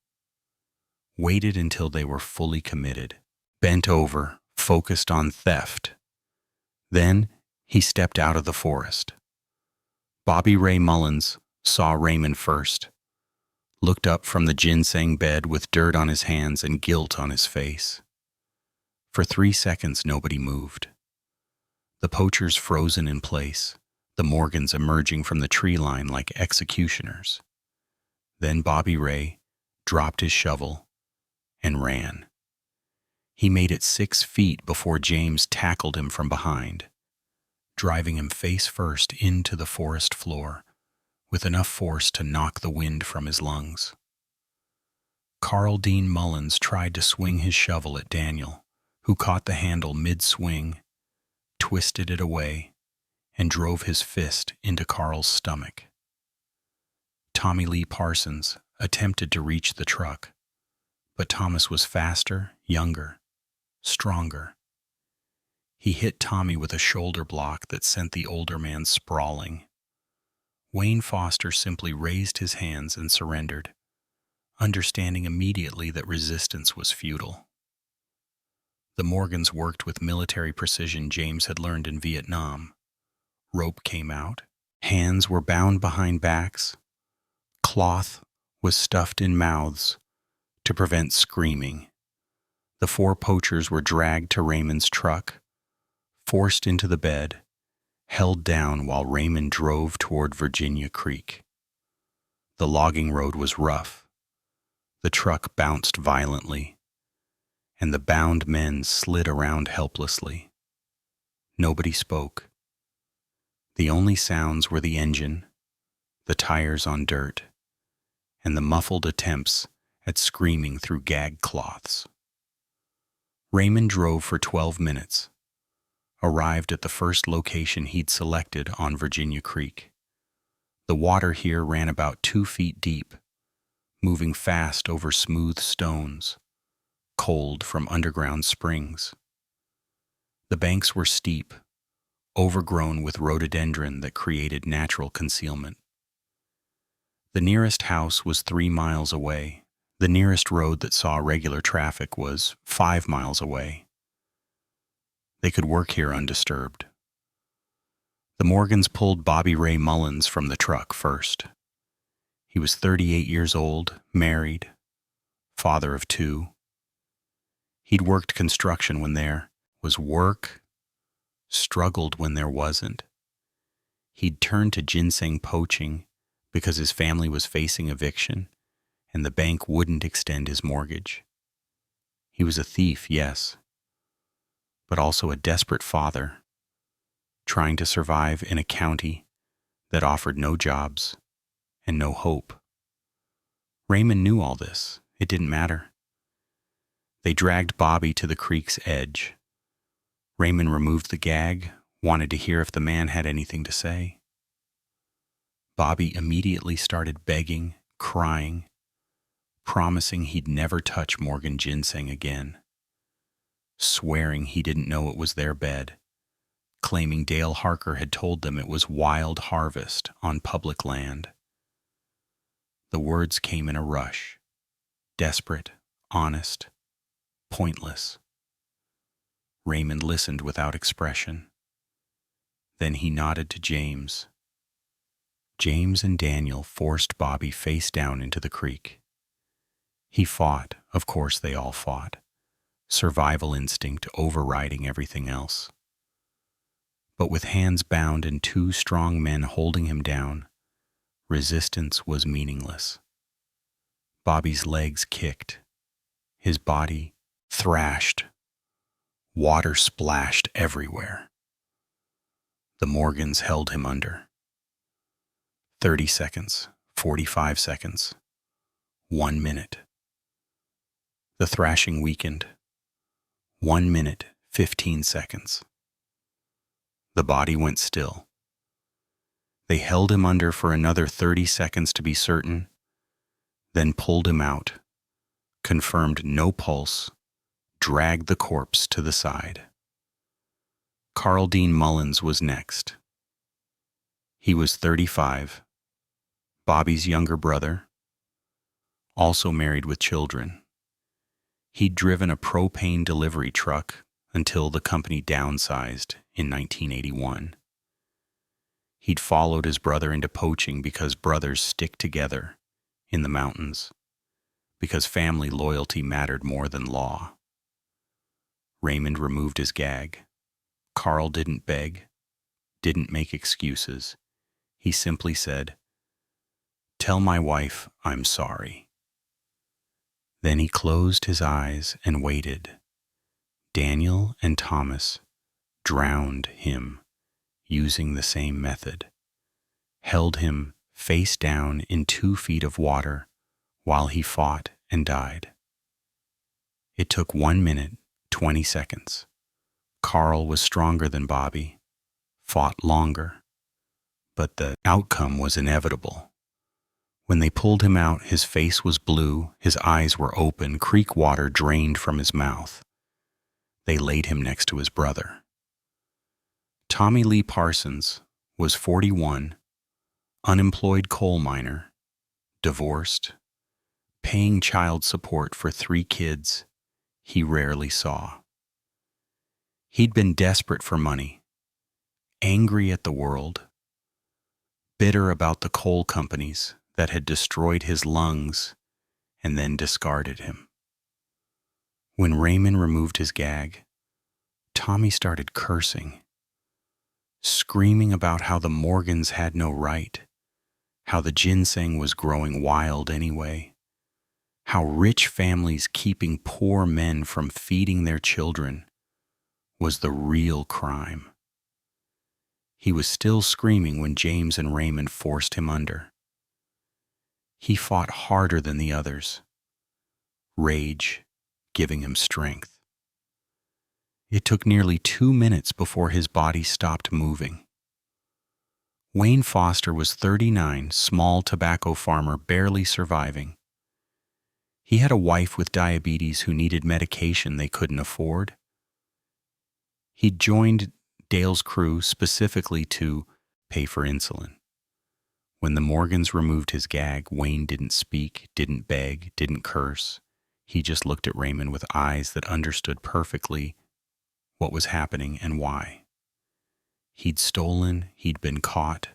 waited until they were fully committed, bent over, focused on theft. Then he stepped out of the forest. Bobby Ray Mullins saw Raymond first, looked up from the ginseng bed with dirt on his hands and guilt on his face. For 3 seconds, nobody moved. The Poachers frozen in place, the Morgans emerging from the tree line like executioners. Then Bobby Ray dropped his shovel and ran. He made it 6 feet before James tackled him from behind, driving him face first into the forest floor with enough force to knock the wind from his lungs. Carl Dean Mullins tried to swing his shovel at Daniel, who caught the handle mid-swing, twisted it away, and drove his fist into Carl's stomach. Tommy Lee Parsons attempted to reach the truck, but Thomas was faster, younger, stronger. He hit Tommy with a shoulder block that sent the older man sprawling. Wayne Foster simply raised his hands and surrendered, understanding immediately that resistance was futile. The Morgans worked with military precision James had learned in Vietnam. Rope came out, hands were bound behind backs, cloth was stuffed in mouths to prevent screaming. The 4 Poachers were dragged to Raymond's truck, forced into the bed, held down while Raymond drove toward Virginia Creek. The logging road was rough. The truck bounced violently, and the bound men slid around helplessly. Nobody spoke. The only sounds were the engine, the tires on dirt, and the muffled attempts at screaming through gag cloths. Raymond drove for 12 minutes, arrived at the first location he'd selected on Virginia Creek. The water here ran about 2 feet deep, moving fast over smooth stones, cold from underground springs. The banks were steep, overgrown with rhododendron that created natural concealment. The nearest house was 3 miles away. The nearest road that saw regular traffic was 5 miles away. They could work here undisturbed. The Morgans pulled Bobby Ray Mullins from the truck first. He was 38 years old, married, father of 2. He'd worked construction when there was work, struggled when there wasn't. He'd turned to ginseng poaching because his family was facing eviction and the bank wouldn't extend his mortgage. He was a thief, yes, but also a desperate father, trying to survive in a county that offered no jobs and no hope. Raymond knew all this. It didn't matter. They dragged Bobby to the creek's edge. Raymond removed the gag, wanted to hear if the man had anything to say. Bobby immediately started begging, crying, promising he'd never touch Morgan ginseng again, swearing he didn't know it was their bed, claiming Dale Harker had told them it was wild harvest on public land. The words came in a rush, desperate, honest, pointless. Raymond listened without expression. Then he nodded to James. James and Daniel forced Bobby face down into the creek. He fought, of course they all fought, survival instinct overriding everything else. But with hands bound and 2 strong men holding him down, resistance was meaningless. Bobby's legs kicked. His body thrashed. Water splashed everywhere. The Morgans held him under. 30 seconds, 45 seconds, 1 minute. The thrashing weakened. 1 minute, 15 seconds. The body went still. They held him under for another 30 seconds to be certain, then pulled him out, confirmed no pulse, dragged the corpse to the side. Carl Dean Mullins was next. He was 35, Bobby's younger brother, also married with children. He'd driven a propane delivery truck until the company downsized in 1981. He'd followed his brother into poaching because brothers stick together in the mountains, because family loyalty mattered more than law. Raymond removed his gag. Carl didn't beg, didn't make excuses. He simply said, "Tell my wife I'm sorry." Then he closed his eyes and waited. Daniel and Thomas drowned him using the same method, held him face down in 2 feet of water while he fought and died. It took 1 minute, 20 seconds. Carl was stronger than Bobby, fought longer, but the outcome was inevitable. When they pulled him out, his face was blue, his eyes were open, creek water drained from his mouth. They laid him next to his brother. Tommy Lee Parsons was 41, unemployed coal miner, divorced, paying child support for 3 kids he rarely saw. He'd been desperate for money, angry at the world, bitter about the coal companies that had destroyed his lungs and then discarded him. When Raymond removed his gag, Tommy started cursing, screaming about how the Morgans had no right, how the ginseng was growing wild anyway, how rich families keeping poor men from feeding their children was the real crime. He was still screaming when James and Raymond forced him under. He fought harder than the others, rage giving him strength. It took nearly 2 minutes before his body stopped moving. Wayne Foster was 39, small tobacco farmer barely surviving. He had a wife with diabetes who needed medication they couldn't afford. He'd joined Dale's crew specifically to pay for insulin. When the Morgans removed his gag, Wayne didn't speak, didn't beg, didn't curse. He just looked at Raymond with eyes that understood perfectly what was happening and why. He'd stolen, he'd been caught,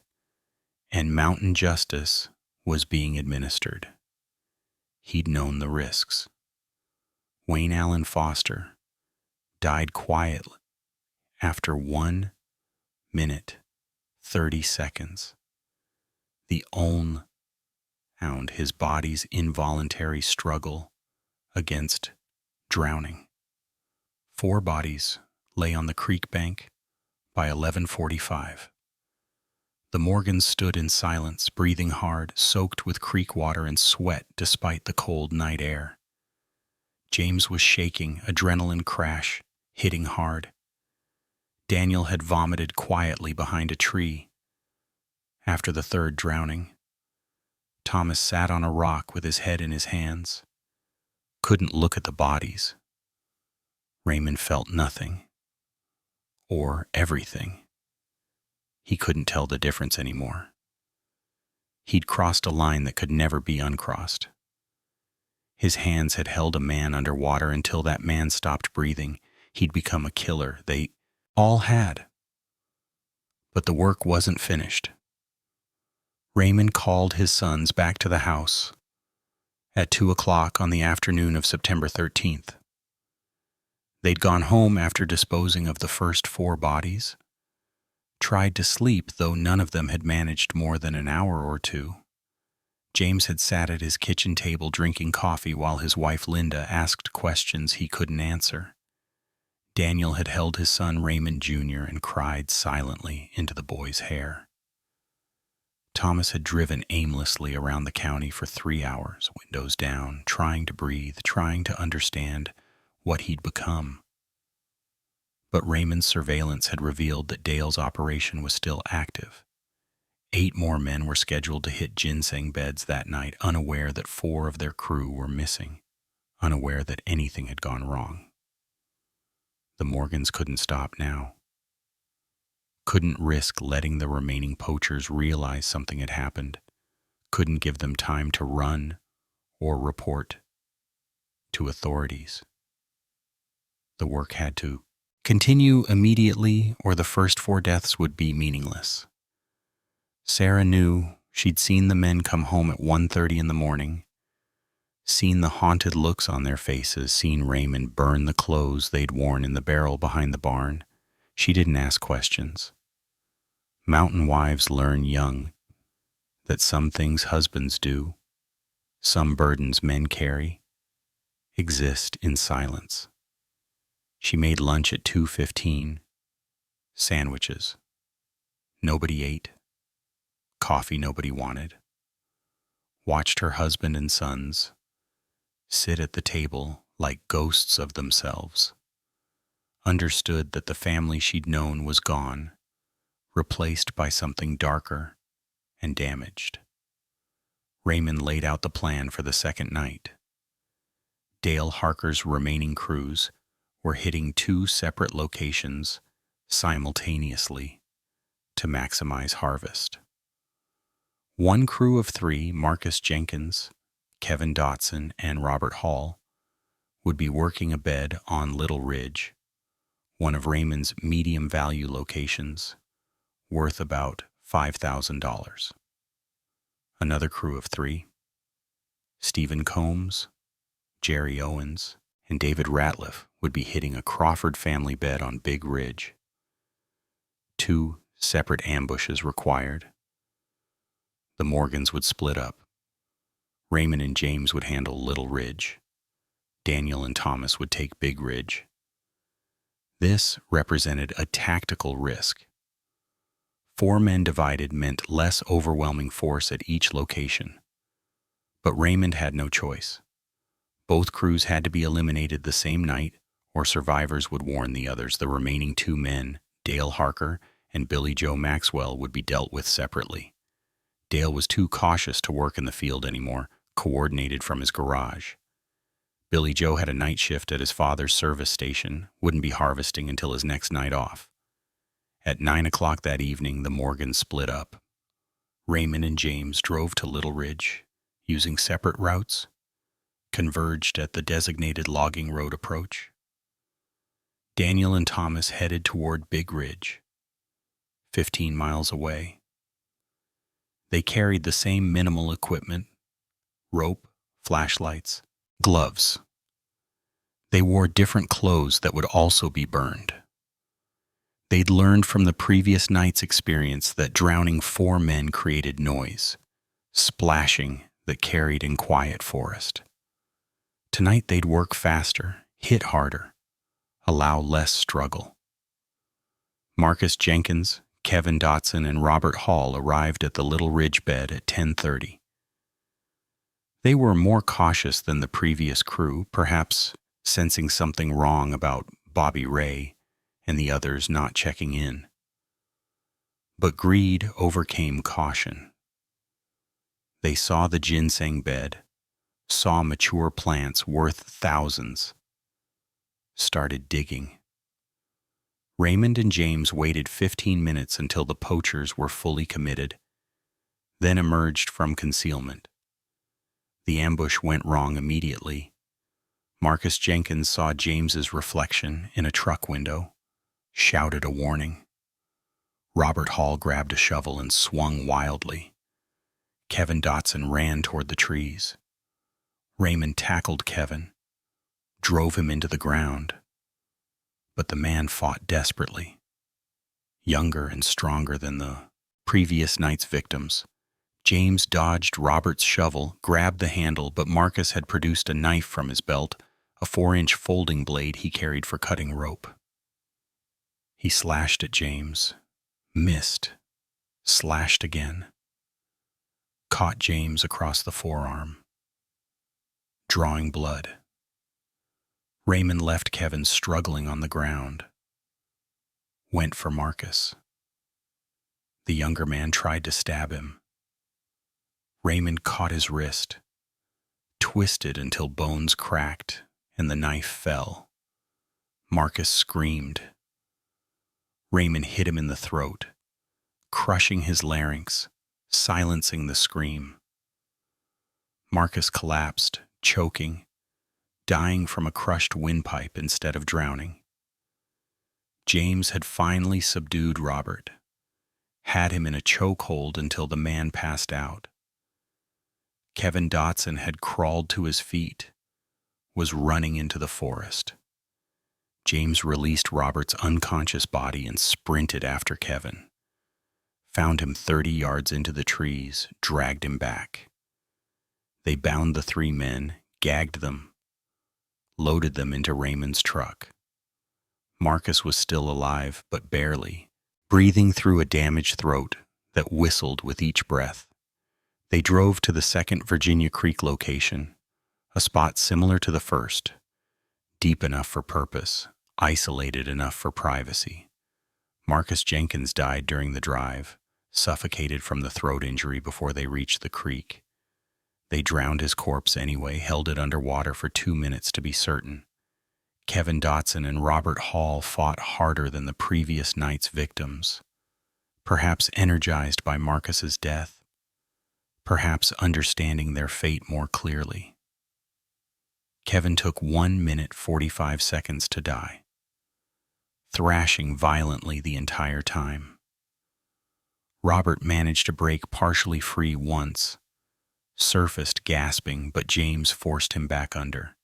and mountain justice was being administered. He'd known the risks. Wayne Allen Foster died quietly after 1 minute, 30 seconds. The only found his body's involuntary struggle against drowning. 4 bodies lay on the creek bank by 11:45. The Morgans stood in silence, breathing hard, soaked with creek water and sweat despite the cold night air. James was shaking, adrenaline crash, hitting hard. Daniel had vomited quietly behind a tree. After the 3rd drowning, Thomas sat on a rock with his head in his hands. Couldn't look at the bodies. Raymond felt nothing. Or everything. He couldn't tell the difference anymore. He'd crossed a line that could never be uncrossed. His hands had held a man underwater until that man stopped breathing. He'd become a killer. They all had. But the work wasn't finished. Raymond called his sons back to the house at 2 o'clock on the afternoon of September 13th. They'd gone home after disposing of the first 4 bodies, tried to sleep, though none of them had managed more than an hour or 2. James had sat at his kitchen table drinking coffee while his wife Linda asked questions he couldn't answer. Daniel had held his son Raymond Jr. and cried silently into the boy's hair. Thomas had driven aimlessly around the county for 3 hours, windows down, trying to breathe, trying to understand what he'd become. But Raymond's surveillance had revealed that Dale's operation was still active. 8 more men were scheduled to hit ginseng beds that night, unaware that 4 of their crew were missing, unaware that anything had gone wrong. The Morgans couldn't stop now. Couldn't risk letting the remaining poachers realize something had happened. Couldn't give them time to run or report to authorities. The work had to continue immediately, or the first 4 deaths would be meaningless. Sarah knew. She'd seen the men come home at 1:30 in the morning, seen the haunted looks on their faces, seen Raymond burn the clothes they'd worn in the barrel behind the barn. She didn't ask questions. Mountain wives learn young that some things husbands do, some burdens men carry, exist in silence. She made lunch at 2:15. Sandwiches. Nobody ate. Coffee nobody wanted. Watched her husband and sons sit at the table like ghosts of themselves. Understood that the family she'd known was gone, replaced by something darker and damaged. Raymond laid out the plan for the second night. Dale Harker's remaining crews were hitting 2 separate locations simultaneously to maximize harvest. One crew of 3, Marcus Jenkins, Kevin Dotson, and Robert Hall, would be working a bed on Little Ridge, one of Raymond's medium-value locations, worth about $5,000. Another crew of 3, Stephen Combs, Jerry Owens, and David Ratliff, would be hitting a Crawford family bed on Big Ridge. 2 separate ambushes required. The Morgans would split up. Raymond and James would handle Little Ridge. Daniel and Thomas would take Big Ridge. This represented a tactical risk. 4 men divided meant less overwhelming force at each location. But Raymond had no choice. Both crews had to be eliminated the same night, or survivors would warn the others. The remaining 2 men, Dale Harker and Billy Joe Maxwell, would be dealt with separately. Dale was too cautious to work in the field anymore, coordinated from his garage. Billy Joe had a night shift at his father's service station, wouldn't be harvesting until his next night off. At 9 o'clock that evening, the Morgans split up. Raymond and James drove to Little Ridge, using separate routes, converged at the designated logging road approach. Daniel and Thomas headed toward Big Ridge, 15 miles away. They carried the same minimal equipment: rope, flashlights, gloves. They wore different clothes that would also be burned. They'd learned from the previous night's experience that drowning 4 men created noise, splashing that carried in quiet forest. Tonight they'd work faster, hit harder, allow less struggle. Marcus Jenkins, Kevin Dotson, and Robert Hall arrived at the Little Ridge bed at 10:30. They were more cautious than the previous crew, perhaps sensing something wrong about Bobby Ray and the others not checking in. But greed overcame caution. They saw the ginseng bed, saw mature plants worth thousands, started digging. Raymond and James waited 15 minutes until the poachers were fully committed, then emerged from concealment. The ambush went wrong immediately. Marcus Jenkins saw James's reflection in a truck window, shouted a warning. Robert Hall grabbed a shovel and swung wildly. Kevin Dotson ran toward the trees. Raymond tackled Kevin, drove him into the ground. But the man fought desperately. Younger and stronger than the previous night's victims, James dodged Robert's shovel, grabbed the handle, but Marcus had produced a knife from his belt, a 4-inch folding blade he carried for cutting rope. He slashed at James, missed, slashed again, caught James across the forearm, drawing blood. Raymond left Kevin struggling on the ground, went for Marcus. The younger man tried to stab him. Raymond caught his wrist, twisted until bones cracked and the knife fell. Marcus screamed. Raymond hit him in the throat, crushing his larynx, silencing the scream. Marcus collapsed, choking, dying from a crushed windpipe instead of drowning. James had finally subdued Robert, had him in a chokehold until the man passed out. Kevin Dotson had crawled to his feet, was running into the forest. James released Robert's unconscious body and sprinted after Kevin. Found him 30 yards into the trees, dragged him back. They bound the 3 men, gagged them, loaded them into Raymond's truck. Marcus was still alive, but barely, breathing through a damaged throat that whistled with each breath. They drove to the second Virginia Creek location, a spot similar to the first, deep enough for purpose, isolated enough for privacy. Marcus Jenkins died during the drive, suffocated from the throat injury before they reached the creek. They drowned his corpse anyway, held it underwater for 2 minutes to be certain. Kevin Dotson and Robert Hall fought harder than the previous night's victims, perhaps energized by Marcus's death, perhaps understanding their fate more clearly. Kevin took 1 minute 45 seconds to die, thrashing violently the entire time. Robert managed to break partially free once, surfaced gasping, but James forced him back under.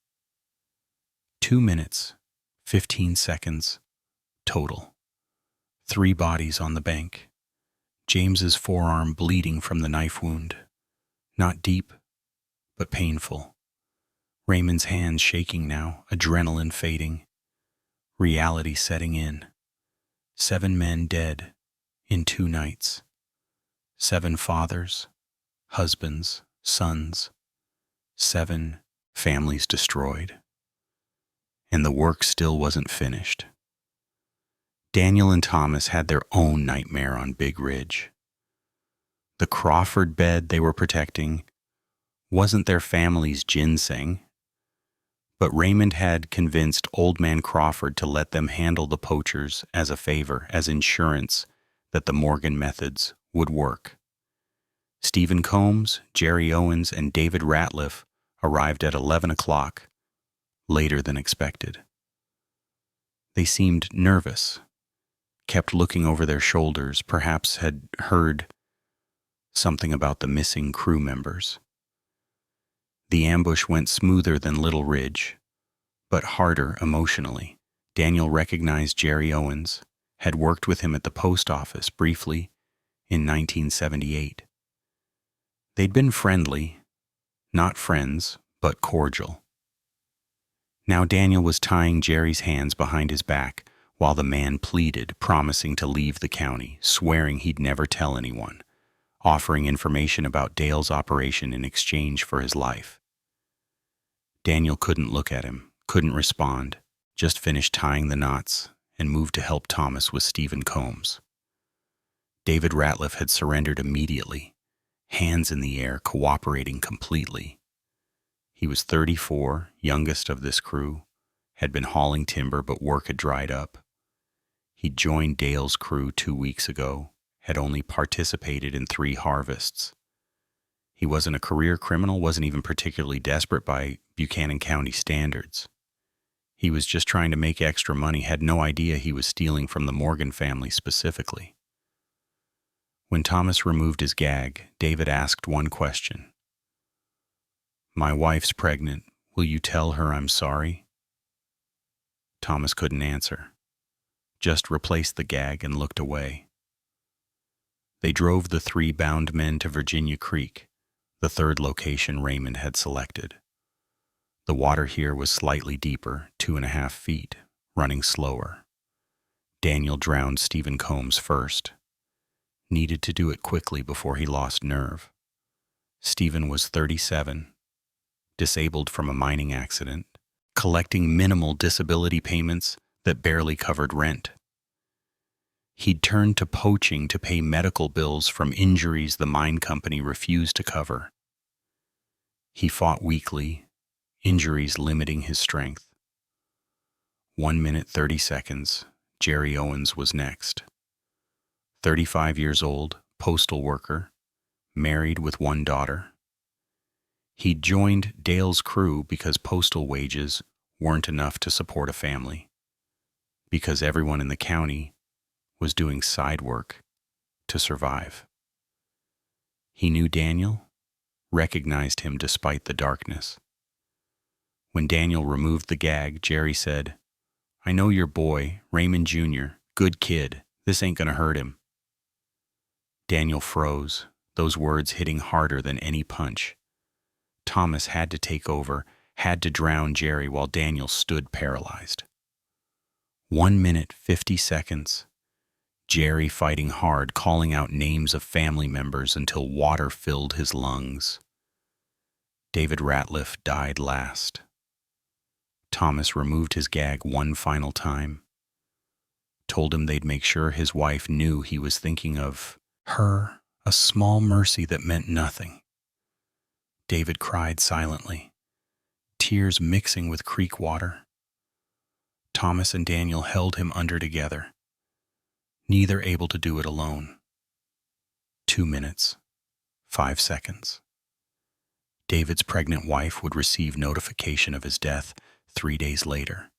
2 minutes, 15 seconds, total. 3 bodies on the bank. James's forearm bleeding from the knife wound. Not deep, but painful. Raymond's hands shaking now, adrenaline fading. Reality setting in. 7 men dead in 2 nights. 7 fathers, husbands, sons. 7 families destroyed. And the work still wasn't finished. Daniel and Thomas had their own nightmare on Big Ridge. The Crawford bed they were protecting wasn't their family's ginseng, But Raymond had convinced Old Man Crawford to let them handle the poachers as a favor, as insurance that the Morgan methods would work. Stephen Combs, Jerry Owens, and David Ratliff arrived at 11 o'clock, later than expected. They seemed nervous, kept looking over their shoulders, perhaps had heard something about the missing crew members. The ambush went smoother than Little Ridge, but harder emotionally. Daniel recognized Jerry Owens, had worked with him at the post office briefly in 1978. They'd been friendly, not friends, but cordial. Now Daniel was tying Jerry's hands behind his back while the man pleaded, promising to leave the county, swearing he'd never tell anyone, offering information about Dale's operation in exchange for his life. Daniel couldn't look at him, couldn't respond, just finished tying the knots and moved to help Thomas with Stephen Combs. David Ratliff had surrendered immediately, hands in the air, cooperating completely. He was 34, youngest of this crew, had been hauling timber, but work had dried up. He'd joined Dale's crew 2 weeks ago, had only participated in 3 harvests. He wasn't a career criminal, wasn't even particularly desperate by Buchanan County standards. He was just trying to make extra money, had no idea he was stealing from the Morgan family specifically. When Thomas removed his gag, David asked one question. "My wife's pregnant. Will you tell her I'm sorry?" Thomas couldn't answer, just replaced the gag and looked away. They drove the 3 bound men to Virginia Creek, the 3rd location Raymond had selected. The water here was slightly deeper, 2.5 feet, running slower. Daniel drowned Stephen Combs first. Needed to do it quickly before he lost nerve. Stephen was 37, disabled from a mining accident, collecting minimal disability payments that barely covered rent. He'd turned to poaching to pay medical bills from injuries the mine company refused to cover. He fought weakly, injuries limiting his strength. 1 minute 30 seconds, Jerry Owens was next. 35 years old, postal worker, married with 1 daughter. He'd joined Dale's crew because postal wages weren't enough to support a family, because everyone in the county was doing side work to survive. He knew Daniel, recognized him despite the darkness. When Daniel removed the gag, Jerry said, "I know your boy, Raymond Jr., good kid. This ain't gonna hurt him." Daniel froze, those words hitting harder than any punch. Thomas had to take over, had to drown Jerry while Daniel stood paralyzed. 1 minute 50 seconds. Jerry fighting hard, calling out names of family members until water filled his lungs. David Ratliff died last. Thomas removed his gag one final time, told him they'd make sure his wife knew he was thinking of her, a small mercy that meant nothing. David cried silently, tears mixing with creek water. Thomas and Daniel held him under together, neither able to do it alone. 2 minutes, 5 seconds. David's pregnant wife would receive notification of his death 3 days later.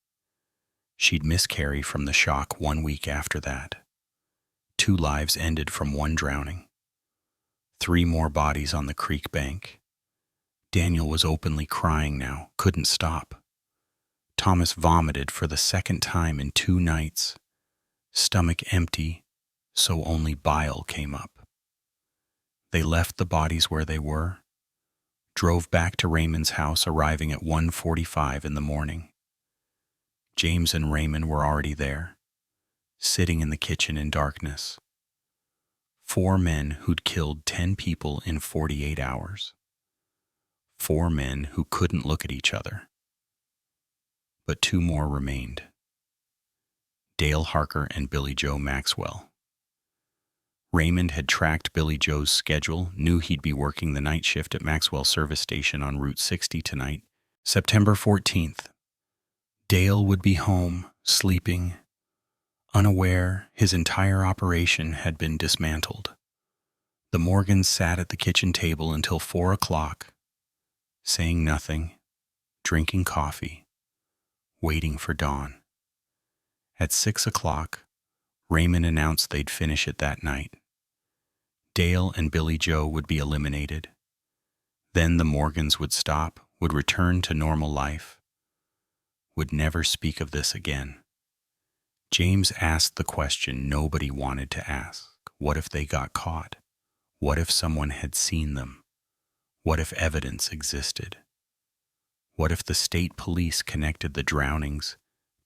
She'd miscarry from the shock 1 week after that. 2 lives ended from 1 drowning. 3 more bodies on the creek bank. Daniel was openly crying now, couldn't stop. Thomas vomited for the 2nd time in 2 nights. Stomach empty, so only bile came up. They left the bodies where they were, drove back to Raymond's house, arriving at 1:45 in the morning. James and Raymond were already there, sitting in the kitchen in darkness. 4 men who'd killed 10 people in 48 hours. 4 men who couldn't look at each other. But 2 more remained. Dale Harker and Billy Joe Maxwell. Raymond had tracked Billy Joe's schedule, knew he'd be working the night shift at Maxwell Service Station on Route 60 tonight, September 14th. Dale would be home, sleeping, unaware his entire operation had been dismantled. The Morgans sat at the kitchen table until 4 o'clock, saying nothing, drinking coffee, waiting for dawn. At 6 o'clock, Raymond announced they'd finish it that night. Dale and Billy Joe would be eliminated. Then the Morgans would stop, would return to normal life, would never speak of this again. James asked the question nobody wanted to ask. What if they got caught? What if someone had seen them? What if evidence existed? What if the state police connected the drownings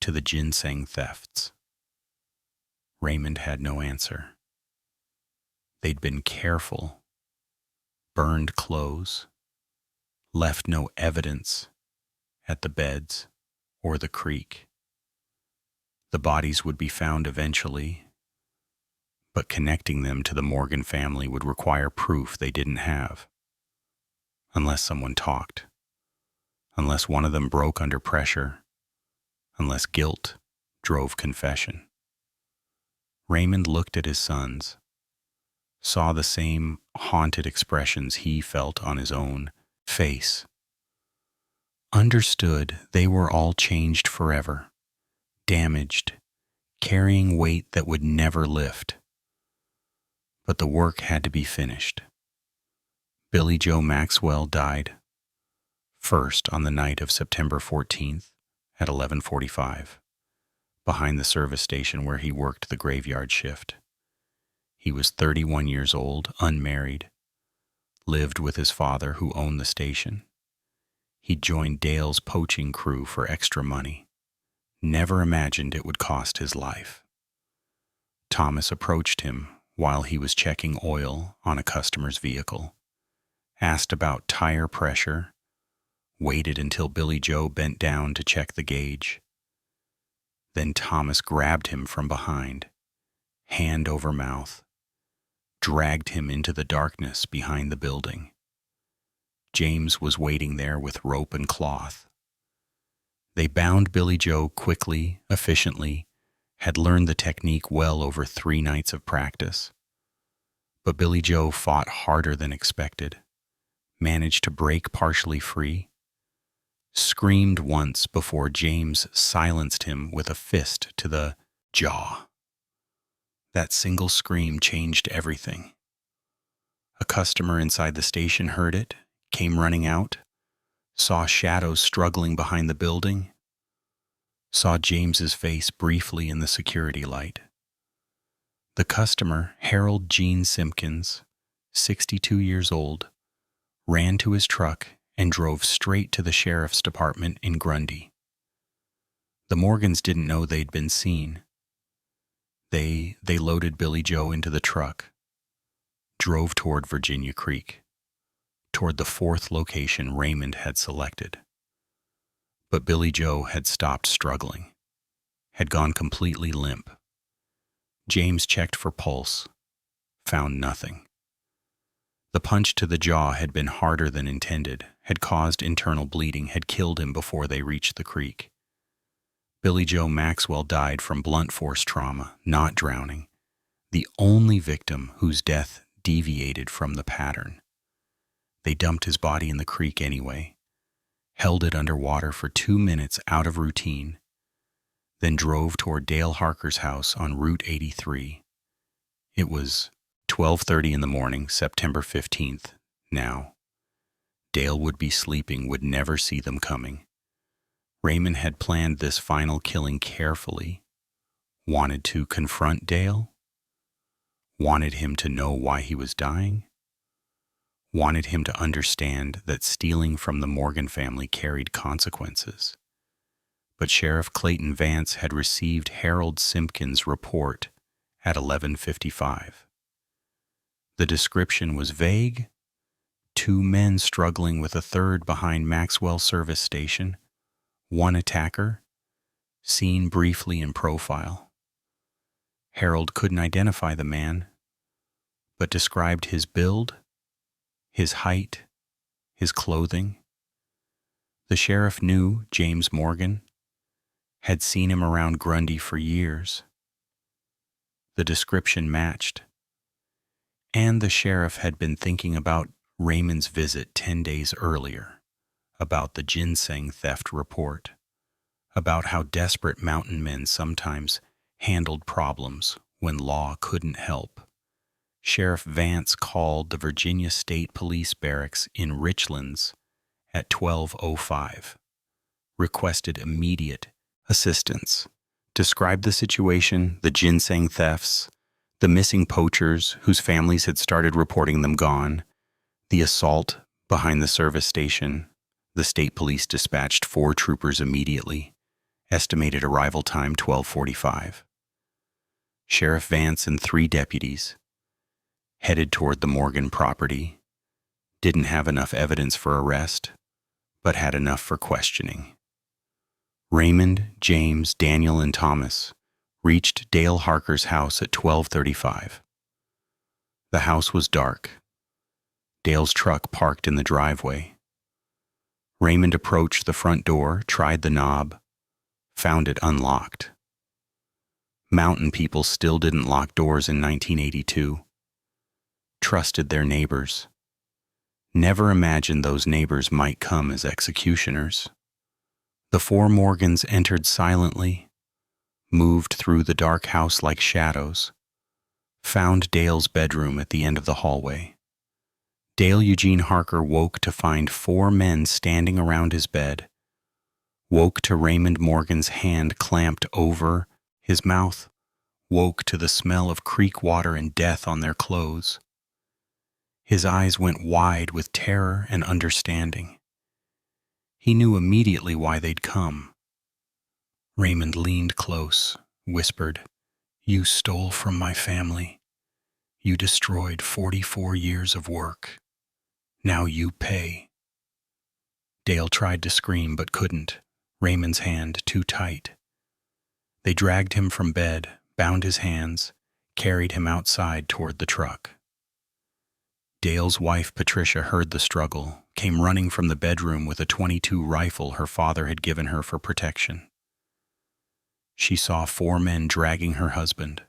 to the ginseng thefts? Raymond had no answer. They'd been careful, burned clothes, left no evidence at the beds or the creek. The bodies would be found eventually, but connecting them to the Morgan family would require proof they didn't have. Unless someone talked, unless one of them broke under pressure, unless guilt drove confession. Raymond looked at his sons, saw the same haunted expressions he felt on his own face, understood they were all changed forever, damaged, carrying weight that would never lift. But the work had to be finished. Billy Joe Maxwell died first on the night of September 14th at 11:45, behind the service station where he worked the graveyard shift. He was 31 years old, unmarried, lived with his father who owned the station. He joined Dale's poaching crew for extra money. Never imagined it would cost his life. Thomas approached him while he was checking oil on a customer's vehicle, asked about tire pressure, waited until Billy Joe bent down to check the gauge. Then Thomas grabbed him from behind, hand over mouth, dragged him into the darkness behind the building. James was waiting there with rope and cloth. They bound Billy Joe quickly, efficiently, had learned the technique well over 3 nights of practice. But Billy Joe fought harder than expected, managed to break partially free, screamed once before James silenced him with a fist to the jaw. That single scream changed everything. A customer inside the station heard it, came running out, saw shadows struggling behind the building, saw James's face briefly in the security light. The customer, Harold Gene Simpkins, 62 years old, ran to his truck and drove straight to the sheriff's department in Grundy. The Morgans didn't know they'd been seen. They loaded Billy Joe into the truck, drove toward Virginia Creek, toward the 4th location Raymond had selected. But Billy Joe had stopped struggling, had gone completely limp. James checked for pulse, found nothing. The punch to the jaw had been harder than intended, had caused internal bleeding, had killed him before they reached the creek. Billy Joe Maxwell died from blunt force trauma, not drowning, the only victim whose death deviated from the pattern. They dumped his body in the creek anyway, held it underwater for 2 minutes out of routine, then drove toward Dale Harker's house on Route 83. It was 12:30 in the morning, September 15th, now. Dale would be sleeping, would never see them coming. Raymond had planned this final killing carefully, wanted to confront Dale, wanted him to know why he was dying, wanted him to understand that stealing from the Morgan family carried consequences. But Sheriff Clayton Vance had received Harold Simpkins' report at 11:55. The description was vague: 2 men struggling with a third behind Maxwell service station, 1 attacker, seen briefly in profile. Harold couldn't identify the man, but described his build, his height, his clothing. The sheriff knew James Morgan, had seen him around Grundy for years. The description matched, and the sheriff had been thinking about Raymond's visit 10 days earlier, about the ginseng theft report, about how desperate mountain men sometimes handled problems when law couldn't help. Sheriff Vance called the Virginia State Police Barracks in Richlands at 12:05, requested immediate assistance, described the situation, the ginseng thefts, the missing poachers whose families had started reporting them gone, the assault behind the service station. The state police dispatched 4 troopers immediately, estimated arrival time 12:45. Sheriff Vance and 3 deputies headed toward the Morgan property, didn't have enough evidence for arrest, but had enough for questioning. Raymond, James, Daniel, and Thomas reached Dale Harker's house at 12:35. The house was dark. Dale's truck parked in the driveway. Raymond approached the front door, tried the knob, found it unlocked. Mountain people still didn't lock doors in 1982. Trusted their neighbors. Never imagined those neighbors might come as executioners. The 4 Morgans entered silently, moved through the dark house like shadows, found Dale's bedroom at the end of the hallway. Dale Eugene Harker woke to find 4 men standing around his bed, woke to Raymond Morgan's hand clamped over his mouth, woke to the smell of creek water and death on their clothes. His eyes went wide with terror and understanding. He knew immediately why they'd come. Raymond leaned close, whispered, "You stole from my family. You destroyed 44 years of work. Now you pay." Dale tried to scream but couldn't, Raymond's hand too tight. They dragged him from bed, bound his hands, carried him outside toward the truck. Dale's wife, Patricia, heard the struggle, came running from the bedroom with a .22 rifle her father had given her for protection. She saw 4 men dragging her husband,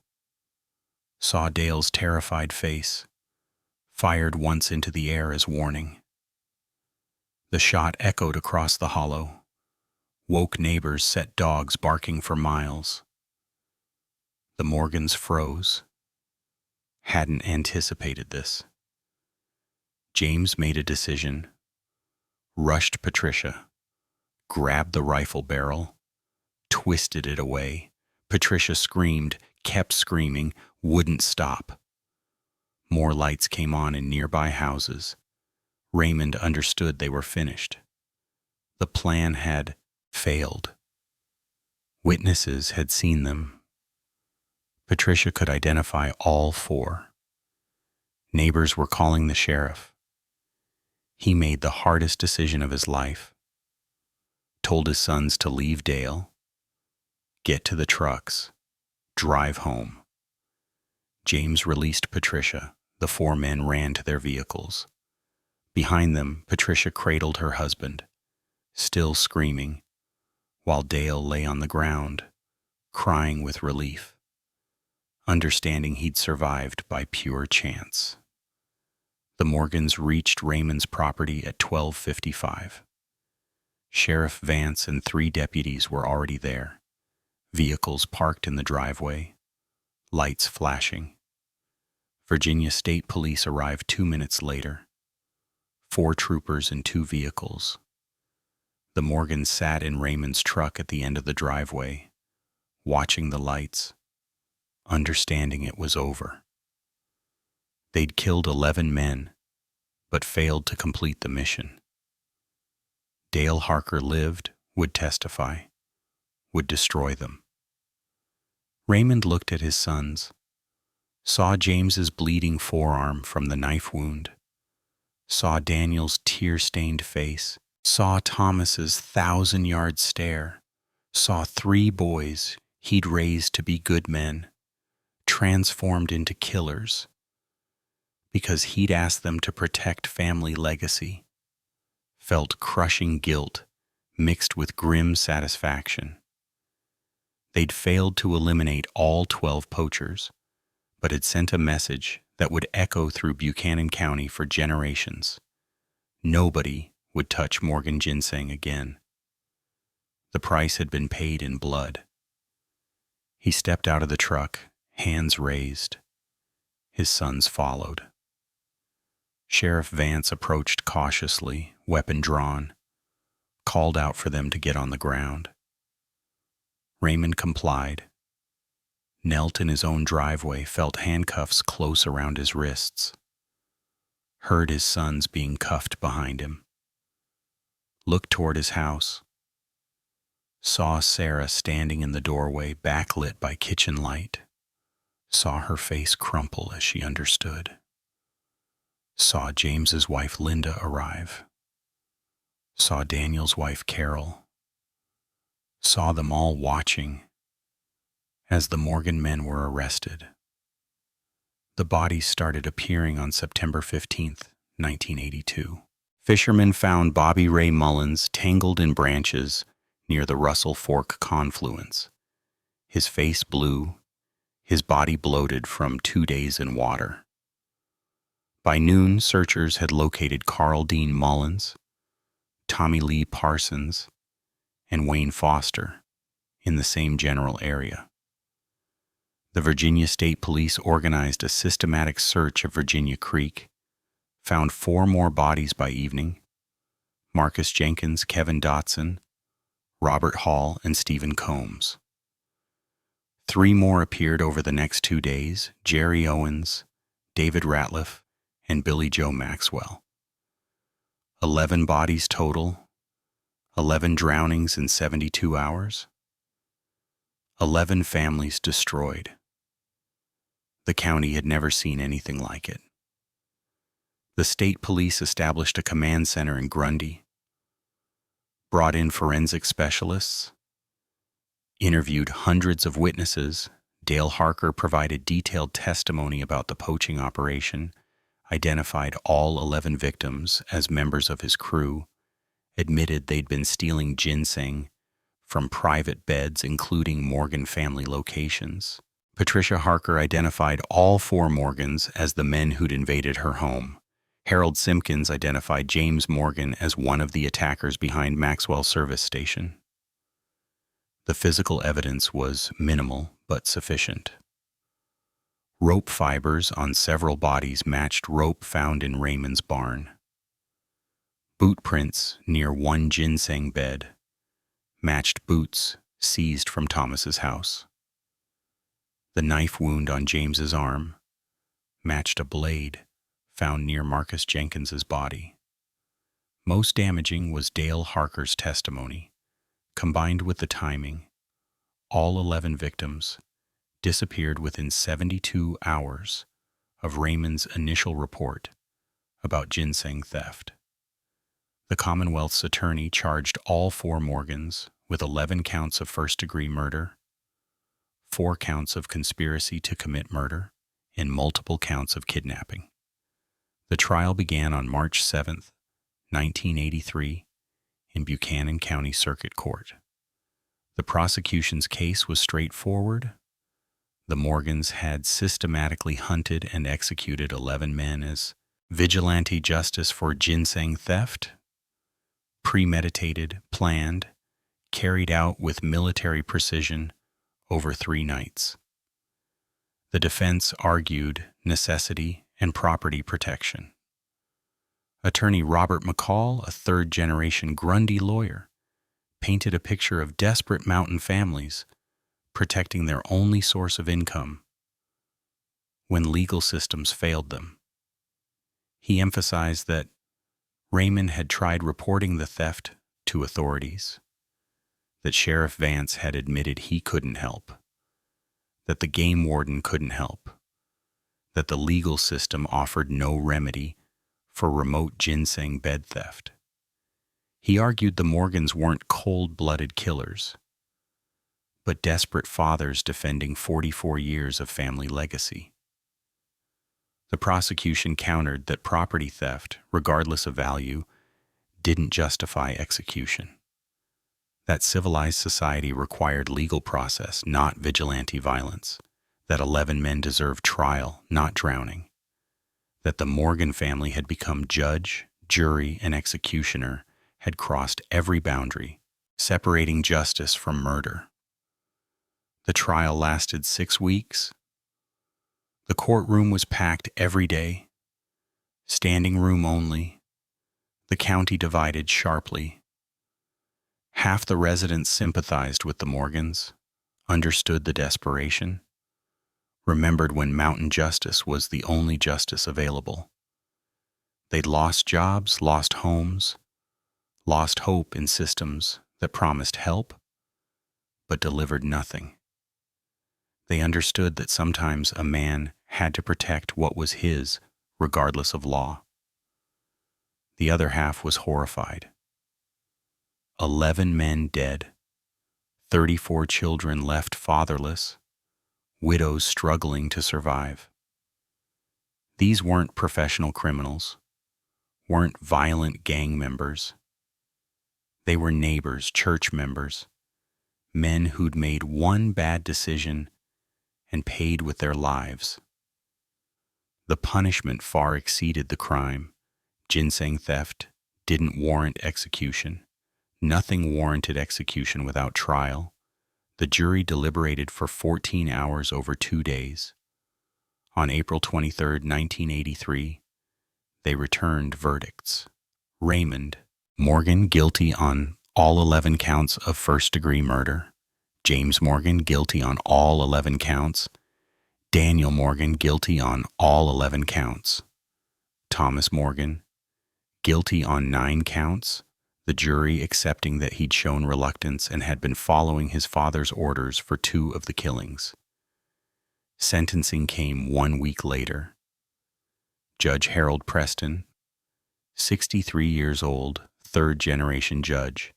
saw Dale's terrified face, fired once into the air as warning. The shot echoed across the hollow, woke neighbors, set dogs barking for miles. The Morgans froze, hadn't anticipated this. James made a decision, rushed Patricia, grabbed the rifle barrel, twisted it away. Patricia screamed, kept screaming, wouldn't stop. More lights came on in nearby houses. Raymond understood they were finished. The plan had failed. Witnesses had seen them. Patricia could identify all 4. Neighbors were calling the sheriff. He made the hardest decision of his life. Told his sons to leave Dale, get to the trucks, drive home. James released Patricia. The 4 men ran to their vehicles. Behind them, Patricia cradled her husband, still screaming, while Dale lay on the ground, crying with relief, understanding he'd survived by pure chance. The Morgans reached Raymond's property at 12:55. Sheriff Vance and 3 deputies were already there, vehicles parked in the driveway, lights flashing. Virginia State Police arrived 2 minutes later, 4 troopers and 2 vehicles. The Morgans sat in Raymond's truck at the end of the driveway, watching the lights, understanding it was over. They'd killed 11 men, but failed to complete the mission. Dale Harker lived, would testify, would destroy them. Raymond looked at his sons, saw James's bleeding forearm from the knife wound, saw Daniel's tear-stained face, saw Thomas's 1,000-yard stare, saw 3 boys he'd raised to be good men, transformed into killers, because he'd asked them to protect family legacy, felt crushing guilt mixed with grim satisfaction. They'd failed to eliminate all 12 poachers, but had sent a message that would echo through Buchanan County for generations. Nobody would touch Morgan Ginseng again. The price had been paid in blood. He stepped out of the truck, hands raised. His sons followed. Sheriff Vance approached cautiously, weapon drawn, called out for them to get on the ground. Raymond complied, knelt in his own driveway, felt handcuffs close around his wrists, heard his sons being cuffed behind him, looked toward his house, saw Sarah standing in the doorway, backlit by kitchen light, saw her face crumple as she understood, saw James's wife Linda arrive, saw Daniel's wife Carol, saw them all watching as the Morgan men were arrested. The bodies started appearing on September 15th, 1982. Fishermen found Bobby Ray Mullins tangled in branches near the Russell Fork confluence, his face blue, his body bloated from 2 days in water. By noon, searchers had located Carl Dean Mullins, Tommy Lee Parsons, and Wayne Foster in the same general area. The Virginia State Police organized a systematic search of Virginia Creek, found 4 more bodies by evening: Marcus Jenkins, Kevin Dotson, Robert Hall, and Stephen Combs. 3 more appeared over the next 2 days: Jerry Owens, David Ratliff, and Billy Joe Maxwell. 11 bodies total, 11 drownings in 72 hours, 11 families destroyed. The county had never seen anything like it. The state police established a command center in Grundy, brought in forensic specialists, interviewed hundreds of witnesses. Dale Harker provided detailed testimony about the poaching operation, identified all 11 victims as members of his crew, admitted they'd been stealing ginseng from private beds, including Morgan family locations. Patricia Harker identified all 4 Morgans as the men who'd invaded her home. Harold Simpkins identified James Morgan as one of the attackers behind Maxwell Service Station. The physical evidence was minimal but sufficient. Rope fibers on several bodies matched rope found in Raymond's barn. Boot prints near one ginseng bed matched boots seized from Thomas's house. The knife wound on James's arm matched a blade found near Marcus Jenkins's body. Most damaging was Dale Harker's testimony. Combined with the timing, all 11 victims disappeared within 72 hours of Raymond's initial report about ginseng theft. The Commonwealth's attorney charged all 4 Morgans with 11 counts of first-degree murder, 4 counts of conspiracy to commit murder, and multiple counts of kidnapping. The trial began on March 7, 1983, in Buchanan County Circuit Court. The prosecution's case was straightforward. The Morgans had systematically hunted and executed 11 men as vigilante justice for ginseng theft, premeditated, planned, carried out with military precision over 3 nights. The defense argued necessity and property protection. Attorney Robert McCall, a third-generation Grundy lawyer, painted a picture of desperate mountain families protecting their only source of income when legal systems failed them. He emphasized that Raymond had tried reporting the theft to authorities, that Sheriff Vance had admitted he couldn't help, that the game warden couldn't help, that the legal system offered no remedy for remote ginseng bed theft. He argued the Morgans weren't cold-blooded killers, but desperate fathers defending 44 years of family legacy. The prosecution countered that property theft, regardless of value, didn't justify execution. that civilized society required legal process, not vigilante violence, that 11 men deserved trial, not drowning, that the Morgan family had become judge, jury, and executioner, had crossed every boundary, separating justice from murder. The trial lasted 6 weeks. The courtroom was packed every day, standing room only. The county divided sharply. Half the residents sympathized with the Morgans, understood the desperation, remembered when mountain justice was the only justice available. They'd lost jobs, lost homes, lost hope in systems that promised help, but delivered nothing. They understood that sometimes a man had to protect what was his, regardless of law. The other half was horrified. 11 men dead, 34 children left fatherless, widows struggling to survive. These weren't professional criminals, weren't violent gang members. They were neighbors, church members, men who'd made one bad decision and paid with their lives. The punishment far exceeded the crime. Ginseng theft didn't warrant execution. Nothing warranted execution without trial. The jury deliberated for 14 hours over 2 days. On April 23, 1983, they returned verdicts. Raymond Morgan guilty on all 11 counts of first-degree murder. James Morgan guilty on all 11 counts. Daniel Morgan guilty on all 11 counts. Thomas Morgan guilty on 9 counts, the jury accepting that he'd shown reluctance and had been following his father's orders for 2 of the killings. Sentencing came 1 week later. Judge Harold Preston, 63 years old, third-generation judge,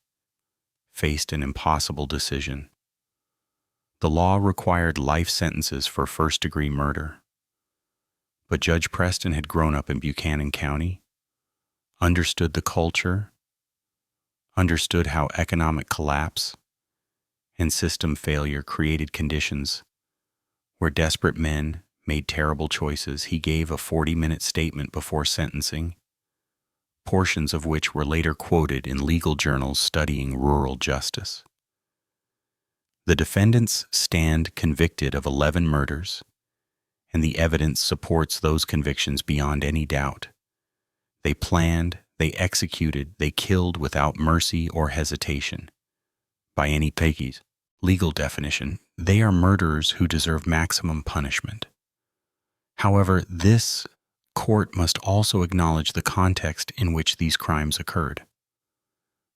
faced an impossible decision. The law required life sentences for first-degree murder. But Judge Preston had grown up in Buchanan County, understood the culture, understood how economic collapse and system failure created conditions where desperate men made terrible choices. He gave a 40-minute statement before sentencing, portions of which were later quoted in legal journals studying rural justice. The defendants stand convicted of 11 murders, and the evidence supports those convictions beyond any doubt. They planned, they executed, they killed without mercy or hesitation. By any Peggy's legal definition, they are murderers who deserve maximum punishment. However, this court must also acknowledge the context in which these crimes occurred.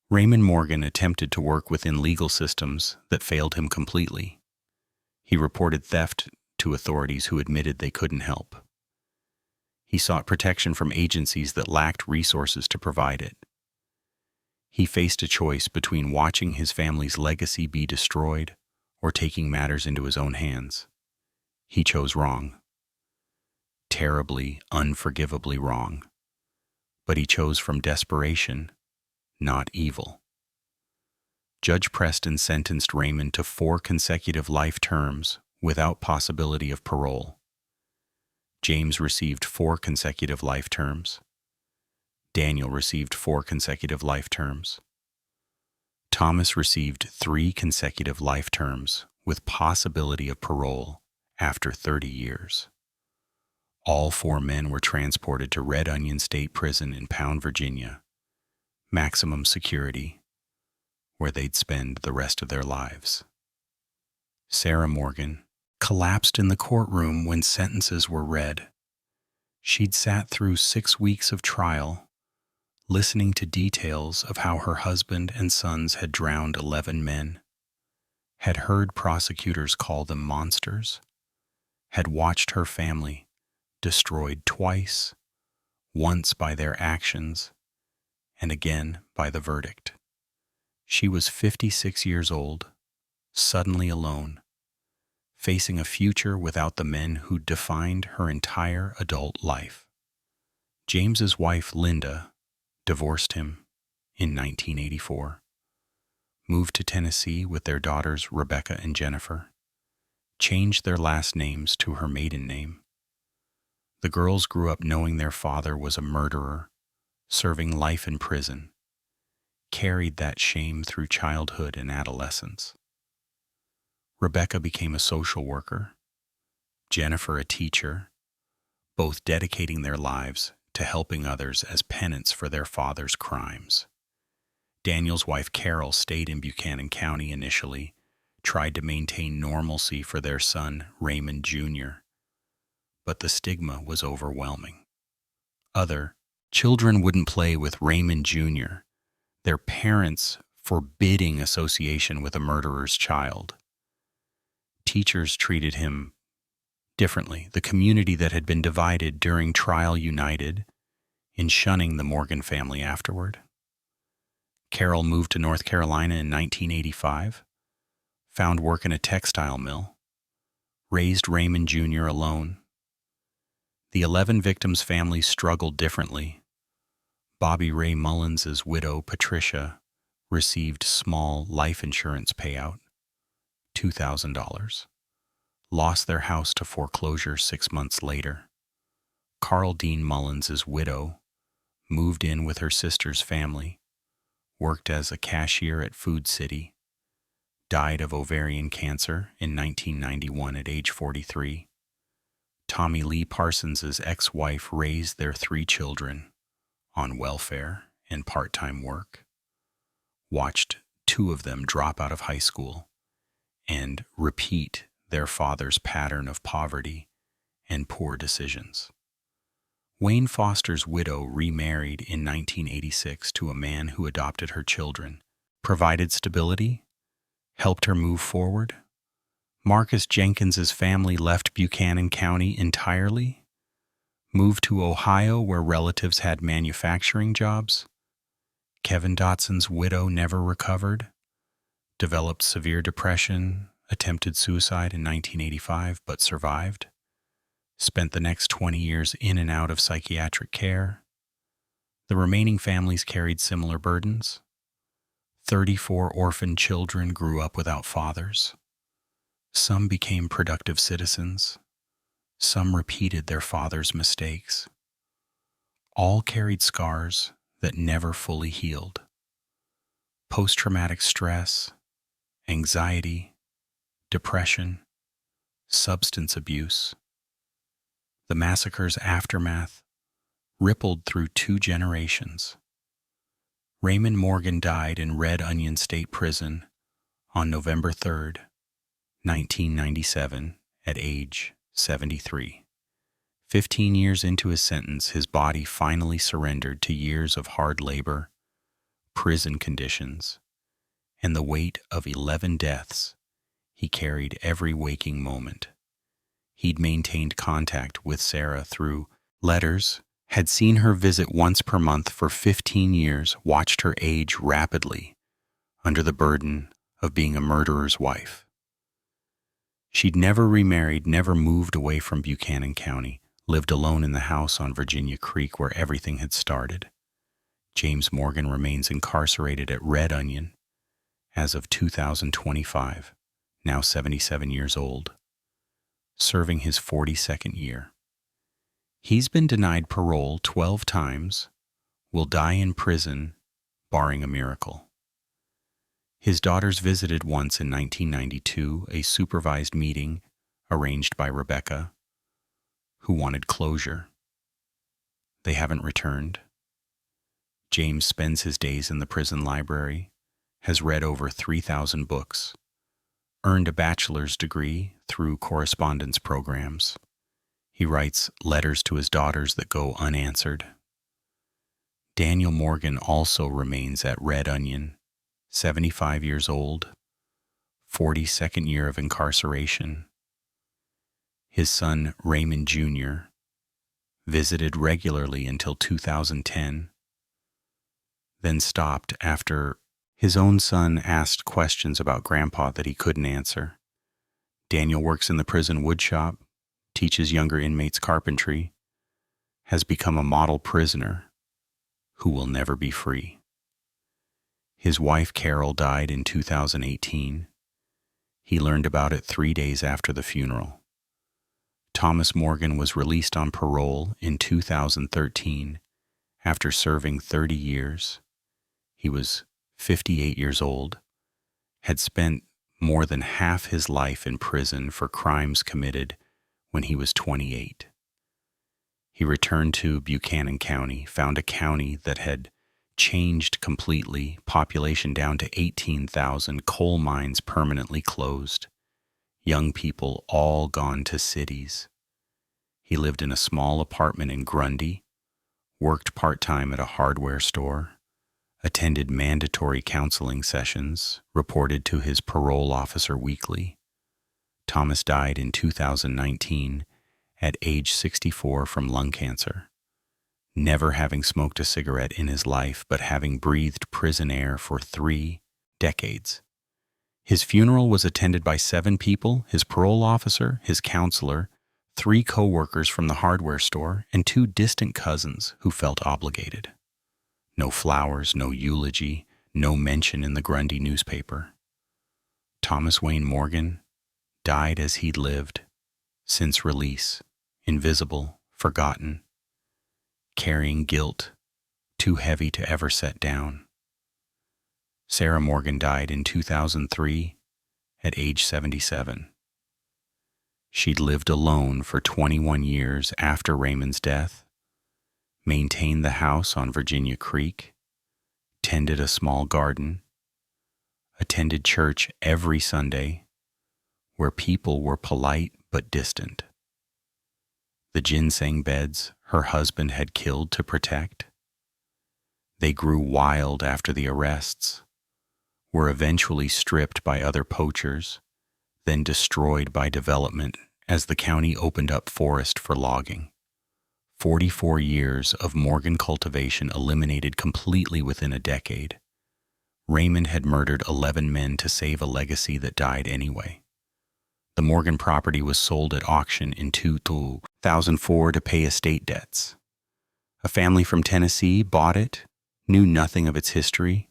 Raymond Morgan attempted to work within legal systems that failed him completely. He reported theft to authorities who admitted they couldn't help. He sought protection from agencies that lacked resources to provide it. He faced a choice between watching his family's legacy be destroyed or taking matters into his own hands. He chose wrong. Terribly, unforgivably wrong. But he chose from desperation, not evil. Judge Preston sentenced Raymond to 4 consecutive life terms without possibility of parole. James received 4 consecutive life terms. Daniel received 4 consecutive life terms. Thomas received 3 consecutive life terms with possibility of parole after 30 years. All 4 men were transported to Red Onion State Prison in Pound, Virginia, maximum security, where they'd spend the rest of their lives. Sarah Morgan collapsed in the courtroom when sentences were read. She'd sat through 6 weeks of trial, listening to details of how her husband and sons had drowned 11 men, had heard prosecutors call them monsters, had watched her family destroyed twice, once by their actions, and again by the verdict. She was 56 years old, suddenly alone, facing a future without the men who defined her entire adult life. James's wife, Linda, divorced him in 1984. moved to Tennessee with their daughters Rebecca and Jennifer, changed their last names to her maiden name. The girls grew up knowing their father was a murderer, serving life in prison, carried that shame through childhood and adolescence. Rebecca became a social worker, Jennifer a teacher, both dedicating their lives to helping others as penance for their father's crimes. Daniel's wife Carol stayed in Buchanan County initially, tried to maintain normalcy for their son Raymond Jr., but the stigma was overwhelming. Other children wouldn't play with Raymond Jr., their parents forbidding association with a murderer's child. Teachers treated him differently. The community that had been divided during trial united in shunning the Morgan family afterward. Carol moved to North Carolina in 1985, found work in a textile mill, raised Raymond Jr. alone. The 11 victims' families struggled differently. Bobby Ray Mullins' widow, Patricia, received small life insurance payout, $2,000. Lost their house to foreclosure 6 months later. Carl Dean Mullins' widow moved in with her sister's family, worked as a cashier at Food City, died of ovarian cancer in 1991 at age 43. Tommy Lee Parsons' ex-wife raised their 3 children on welfare and part-time work, watched 2 of them drop out of high school and repeat their father's pattern of poverty and poor decisions. Wayne Foster's widow remarried in 1986 to a man who adopted her children, provided stability, helped her move forward. Marcus Jenkins's family left Buchanan County entirely, moved to Ohio where relatives had manufacturing jobs. Kevin Dotson's widow never recovered, developed severe depression, attempted suicide in 1985 but survived, spent the next 20 years in and out of psychiatric care. The remaining families carried similar burdens. 34 orphaned children grew up without fathers. Some became productive citizens. Some repeated their father's mistakes. All carried scars that never fully healed. Post-traumatic stress, anxiety, depression, substance abuse. The massacre's aftermath rippled through 2 generations. Raymond Morgan died in Red Onion State Prison on November 3, 1997, at age 73. 15 years into his sentence, his body finally surrendered to years of hard labor, prison conditions, and the weight of 11 deaths he carried every waking moment. He'd maintained contact with Sarah through letters, had seen her visit once per month for 15 years, watched her age rapidly under the burden of being a murderer's wife. She'd never remarried, never moved away from Buchanan County, lived alone in the house on Virginia Creek where everything had started. James Morgan remains incarcerated at Red Onion as of 2025, now 77 years old, serving his 42nd year. He's been denied parole 12 times, will die in prison, barring a miracle. His daughters visited once in 1992, a supervised meeting arranged by Rebecca, who wanted closure. They haven't returned. James spends his days in the prison library, has read over 3,000 books, earned a bachelor's degree through correspondence programs. He writes letters to his daughters that go unanswered. Daniel Morgan also remains at Red Onion, 75 years old, 42nd year of incarceration. His son, Raymond Jr., visited regularly until 2010, then stopped after his own son asked questions about Grandpa that he couldn't answer. Daniel works in the prison woodshop, teaches younger inmates carpentry, has become a model prisoner who will never be free. His wife Carol died in 2018. He learned about it 3 days after the funeral. Thomas Morgan was released on parole in 2013 after serving 30 years. He was 58 years old, had spent more than half his life in prison for crimes committed when he was 28. He returned to Buchanan County, found a county that had changed completely, population down to 18,000, coal mines permanently closed, young people all gone to cities. He lived in a small apartment in Grundy, worked part-time at a hardware store, attended mandatory counseling sessions, reported to his parole officer weekly. Thomas died in 2019 at age 64 from lung cancer, never having smoked a cigarette in his life but having breathed prison air for 3 decades. His funeral was attended by 7 people, his parole officer, his counselor, 3 co-workers from the hardware store, and 2 distant cousins who felt obligated. No flowers, no eulogy, no mention in the Grundy newspaper. Thomas Wayne Morgan died as he'd lived, since release, invisible, forgotten, carrying guilt too heavy to ever set down. Sarah Morgan died in 2003 at age 77. She'd lived alone for 21 years after Raymond's death, maintained the house on Virginia Creek, tended a small garden, attended church every Sunday, where people were polite but distant. The ginseng beds her husband had killed to protect. They grew wild after the arrests, were eventually stripped by other poachers, then destroyed by development as the county opened up forest for logging. 44 years of Morgan cultivation eliminated completely within a decade. Raymond had murdered 11 men to save a legacy that died anyway. The Morgan property was sold at auction in 2004 to pay estate debts. A family from Tennessee bought it, knew nothing of its history,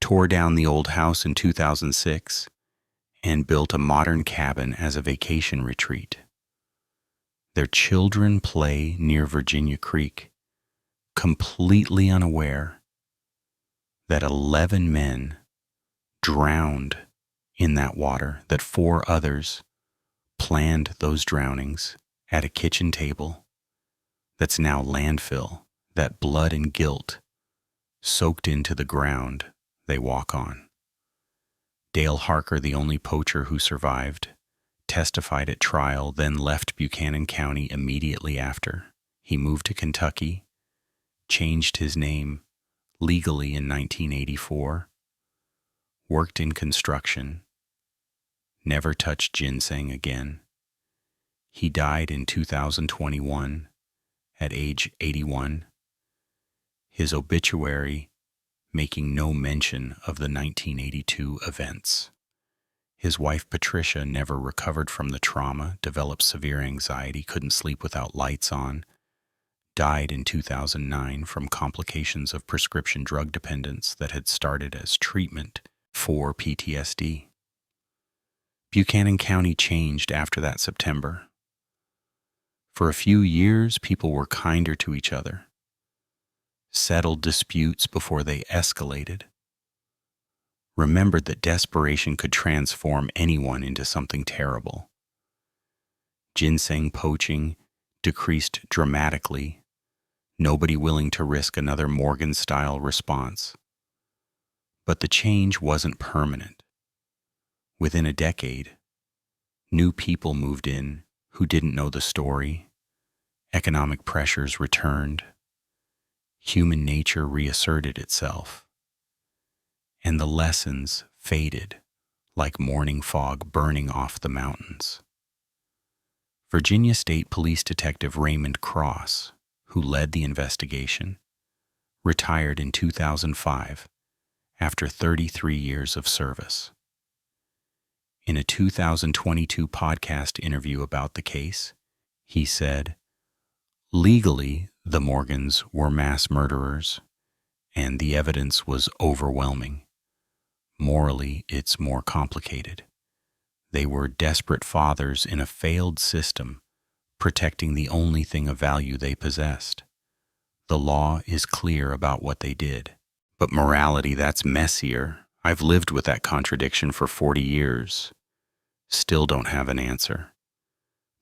tore down the old house in 2006, and built a modern cabin as a vacation retreat. Their children play near Virginia Creek, completely unaware that 11 men drowned in that water, that 4 others planned those drownings at a kitchen table that's now landfill, that blood and guilt soaked into the ground they walk on. Dale Harker, the only poacher who survived, testified at trial, then left Buchanan County immediately after. He moved to Kentucky, changed his name legally in 1984, worked in construction, never touched ginseng again. He died in 2021 at age 81. His obituary making no mention of the 1982 events. His wife Patricia never recovered from the trauma, developed severe anxiety, couldn't sleep without lights on, died in 2009 from complications of prescription drug dependence that had started as treatment for PTSD. Buchanan County changed after that September. For a few years, people were kinder to each other, settled disputes before they escalated, remembered that desperation could transform anyone into something terrible. Ginseng poaching decreased dramatically, nobody willing to risk another Morgan-style response. But the change wasn't permanent. Within a decade, new people moved in who didn't know the story, economic pressures returned, human nature reasserted itself, and the lessons faded like morning fog burning off the mountains. Virginia State Police Detective Raymond Cross, who led the investigation, retired in 2005 after 33 years of service. In a 2022 podcast interview about the case, he said, "Legally, the Morgans were mass murderers, and the evidence was overwhelming. Morally, it's more complicated. They were desperate fathers in a failed system, protecting the only thing of value they possessed. The law is clear about what they did. But morality, that's messier. I've lived with that contradiction for 40 years. Still don't have an answer.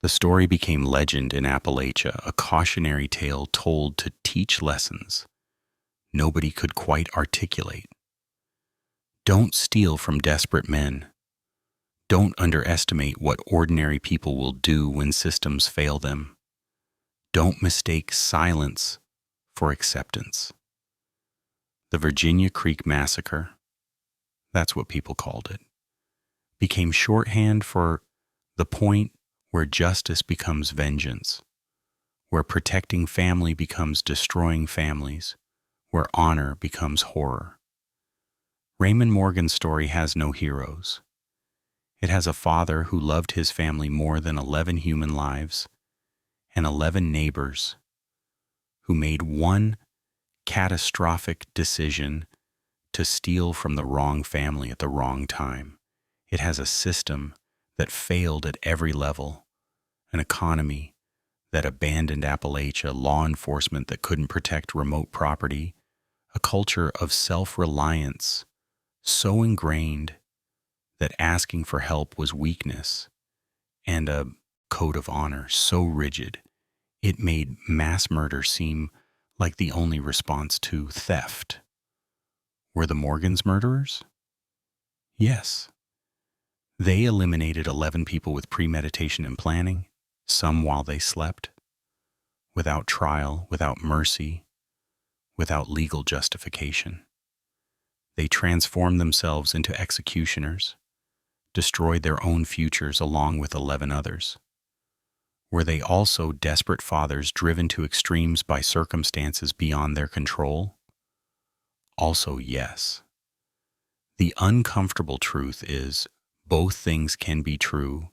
The story became legend in Appalachia, a cautionary tale told to teach lessons nobody could quite articulate. Don't steal from desperate men. Don't underestimate what ordinary people will do when systems fail them. Don't mistake silence for acceptance. The Virginia Creek Massacre, that's what people called it, became shorthand for the point where justice becomes vengeance, where protecting family becomes destroying families, where honor becomes horror. Raymond Morgan's story has no heroes. It has a father who loved his family more than 11 human lives and 11 neighbors who made one catastrophic decision to steal from the wrong family at the wrong time. It has a system that failed at every level, an economy that abandoned Appalachia, law enforcement that couldn't protect remote property, a culture of self-reliance so ingrained that asking for help was weakness, and a code of honor so rigid it made mass murder seem like the only response to theft. Were the Morgans murderers? Yes. They eliminated 11 people with premeditation and planning, some while they slept, without trial, without mercy, without legal justification. They transformed themselves into executioners, destroyed their own futures along with 11 others. Were they also desperate fathers driven to extremes by circumstances beyond their control? Also, yes. The uncomfortable truth is both things can be true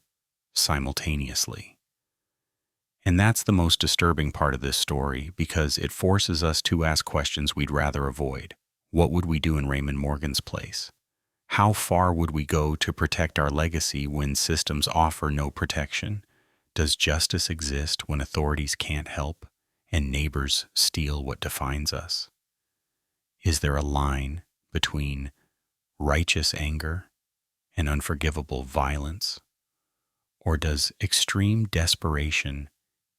simultaneously. And that's the most disturbing part of this story because it forces us to ask questions we'd rather avoid. What would we do in Raymond Morgan's place? How far would we go to protect our legacy when systems offer no protection? Does justice exist when authorities can't help and neighbors steal what defines us? Is there a line between righteous anger and unforgivable violence? Or does extreme desperation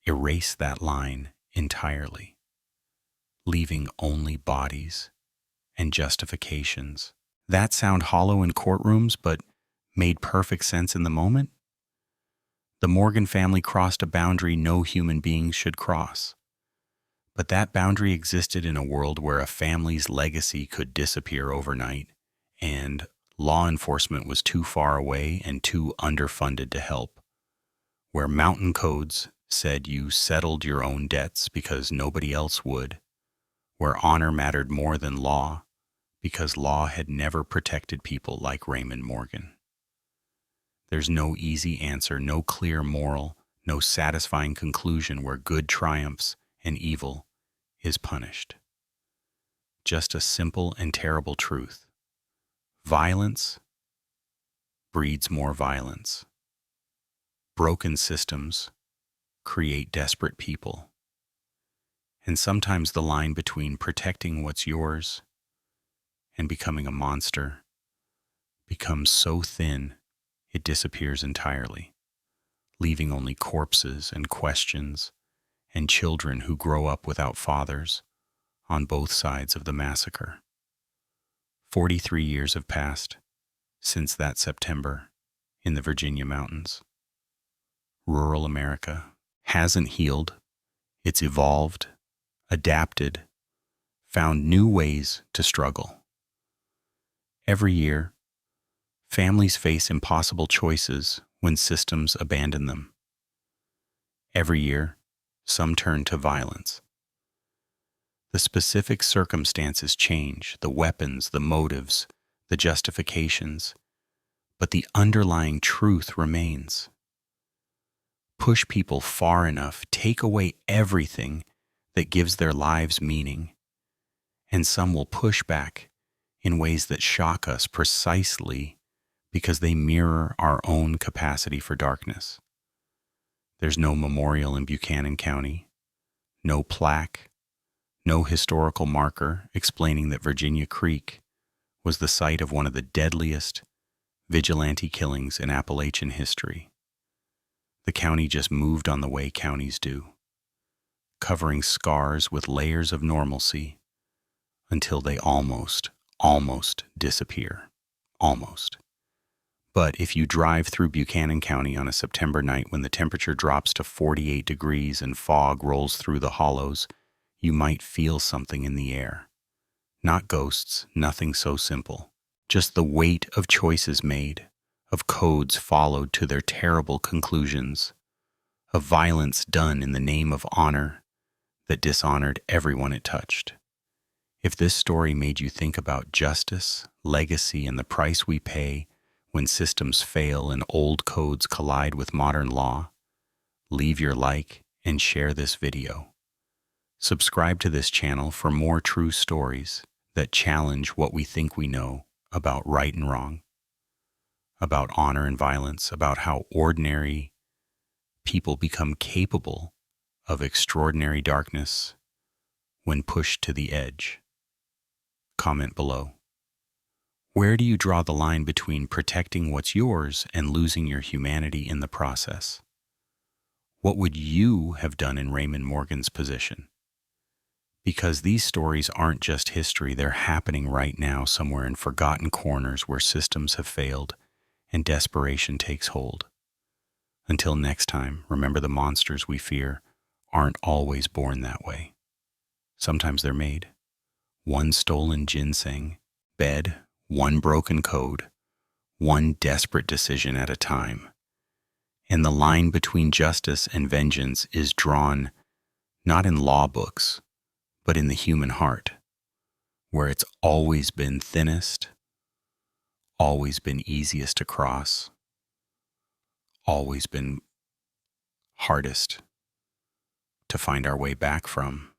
erase that line entirely, leaving only bodies and justifications that sound hollow in courtrooms but made perfect sense in the moment? The Morgan family crossed a boundary no human beings should cross. But that boundary existed in a world where a family's legacy could disappear overnight, and law enforcement was too far away and too underfunded to help. Where mountain codes said you settled your own debts because nobody else would. Where honor mattered more than law because law had never protected people like Raymond Morgan. There's no easy answer, no clear moral, no satisfying conclusion where good triumphs and evil is punished. Just a simple and terrible truth. Violence breeds more violence. Broken systems create desperate people. And sometimes the line between protecting what's yours and becoming a monster becomes so thin it disappears entirely, leaving only corpses and questions and children who grow up without fathers on both sides of the massacre. 43 years have passed since that September in the Virginia mountains. Rural America hasn't healed, it's evolved, adapted, found new ways to struggle. Every year, families face impossible choices when systems abandon them. Every year, some turn to violence. The specific circumstances change, the weapons, the motives, the justifications, but the underlying truth remains. Push people far enough, take away everything that gives their lives meaning, and some will push back in ways that shock us precisely because they mirror our own capacity for darkness. There's no memorial in Buchanan County, no plaque, no historical marker explaining that Virginia Creek was the site of one of the deadliest vigilante killings in Appalachian history. The county just moved on the way counties do, covering scars with layers of normalcy until they almost disappear. Almost. But if you drive through Buchanan County on a September night when the temperature drops to 48 degrees and fog rolls through the hollows, you might feel something in the air. Not ghosts, nothing so simple. Just the weight of choices made, of codes followed to their terrible conclusions, of violence done in the name of honor that dishonored everyone it touched. If this story made you think about justice, legacy, and the price we pay when systems fail and old codes collide with modern law, leave your like and share this video. Subscribe to this channel for more true stories that challenge what we think we know about right and wrong, about honor and violence, about how ordinary people become capable of extraordinary darkness when pushed to the edge. Comment below. Where do you draw the line between protecting what's yours and losing your humanity in the process? What would you have done in Raymond Morgan's position? Because these stories aren't just history, they're happening right now somewhere in forgotten corners where systems have failed and desperation takes hold. Until next time, remember the monsters we fear aren't always born that way. Sometimes they're made. One stolen ginseng, bed, one broken code, one desperate decision at a time. And the line between justice and vengeance is drawn not in law books, but in the human heart, where it's always been thinnest, always been easiest to cross, always been hardest to find our way back from.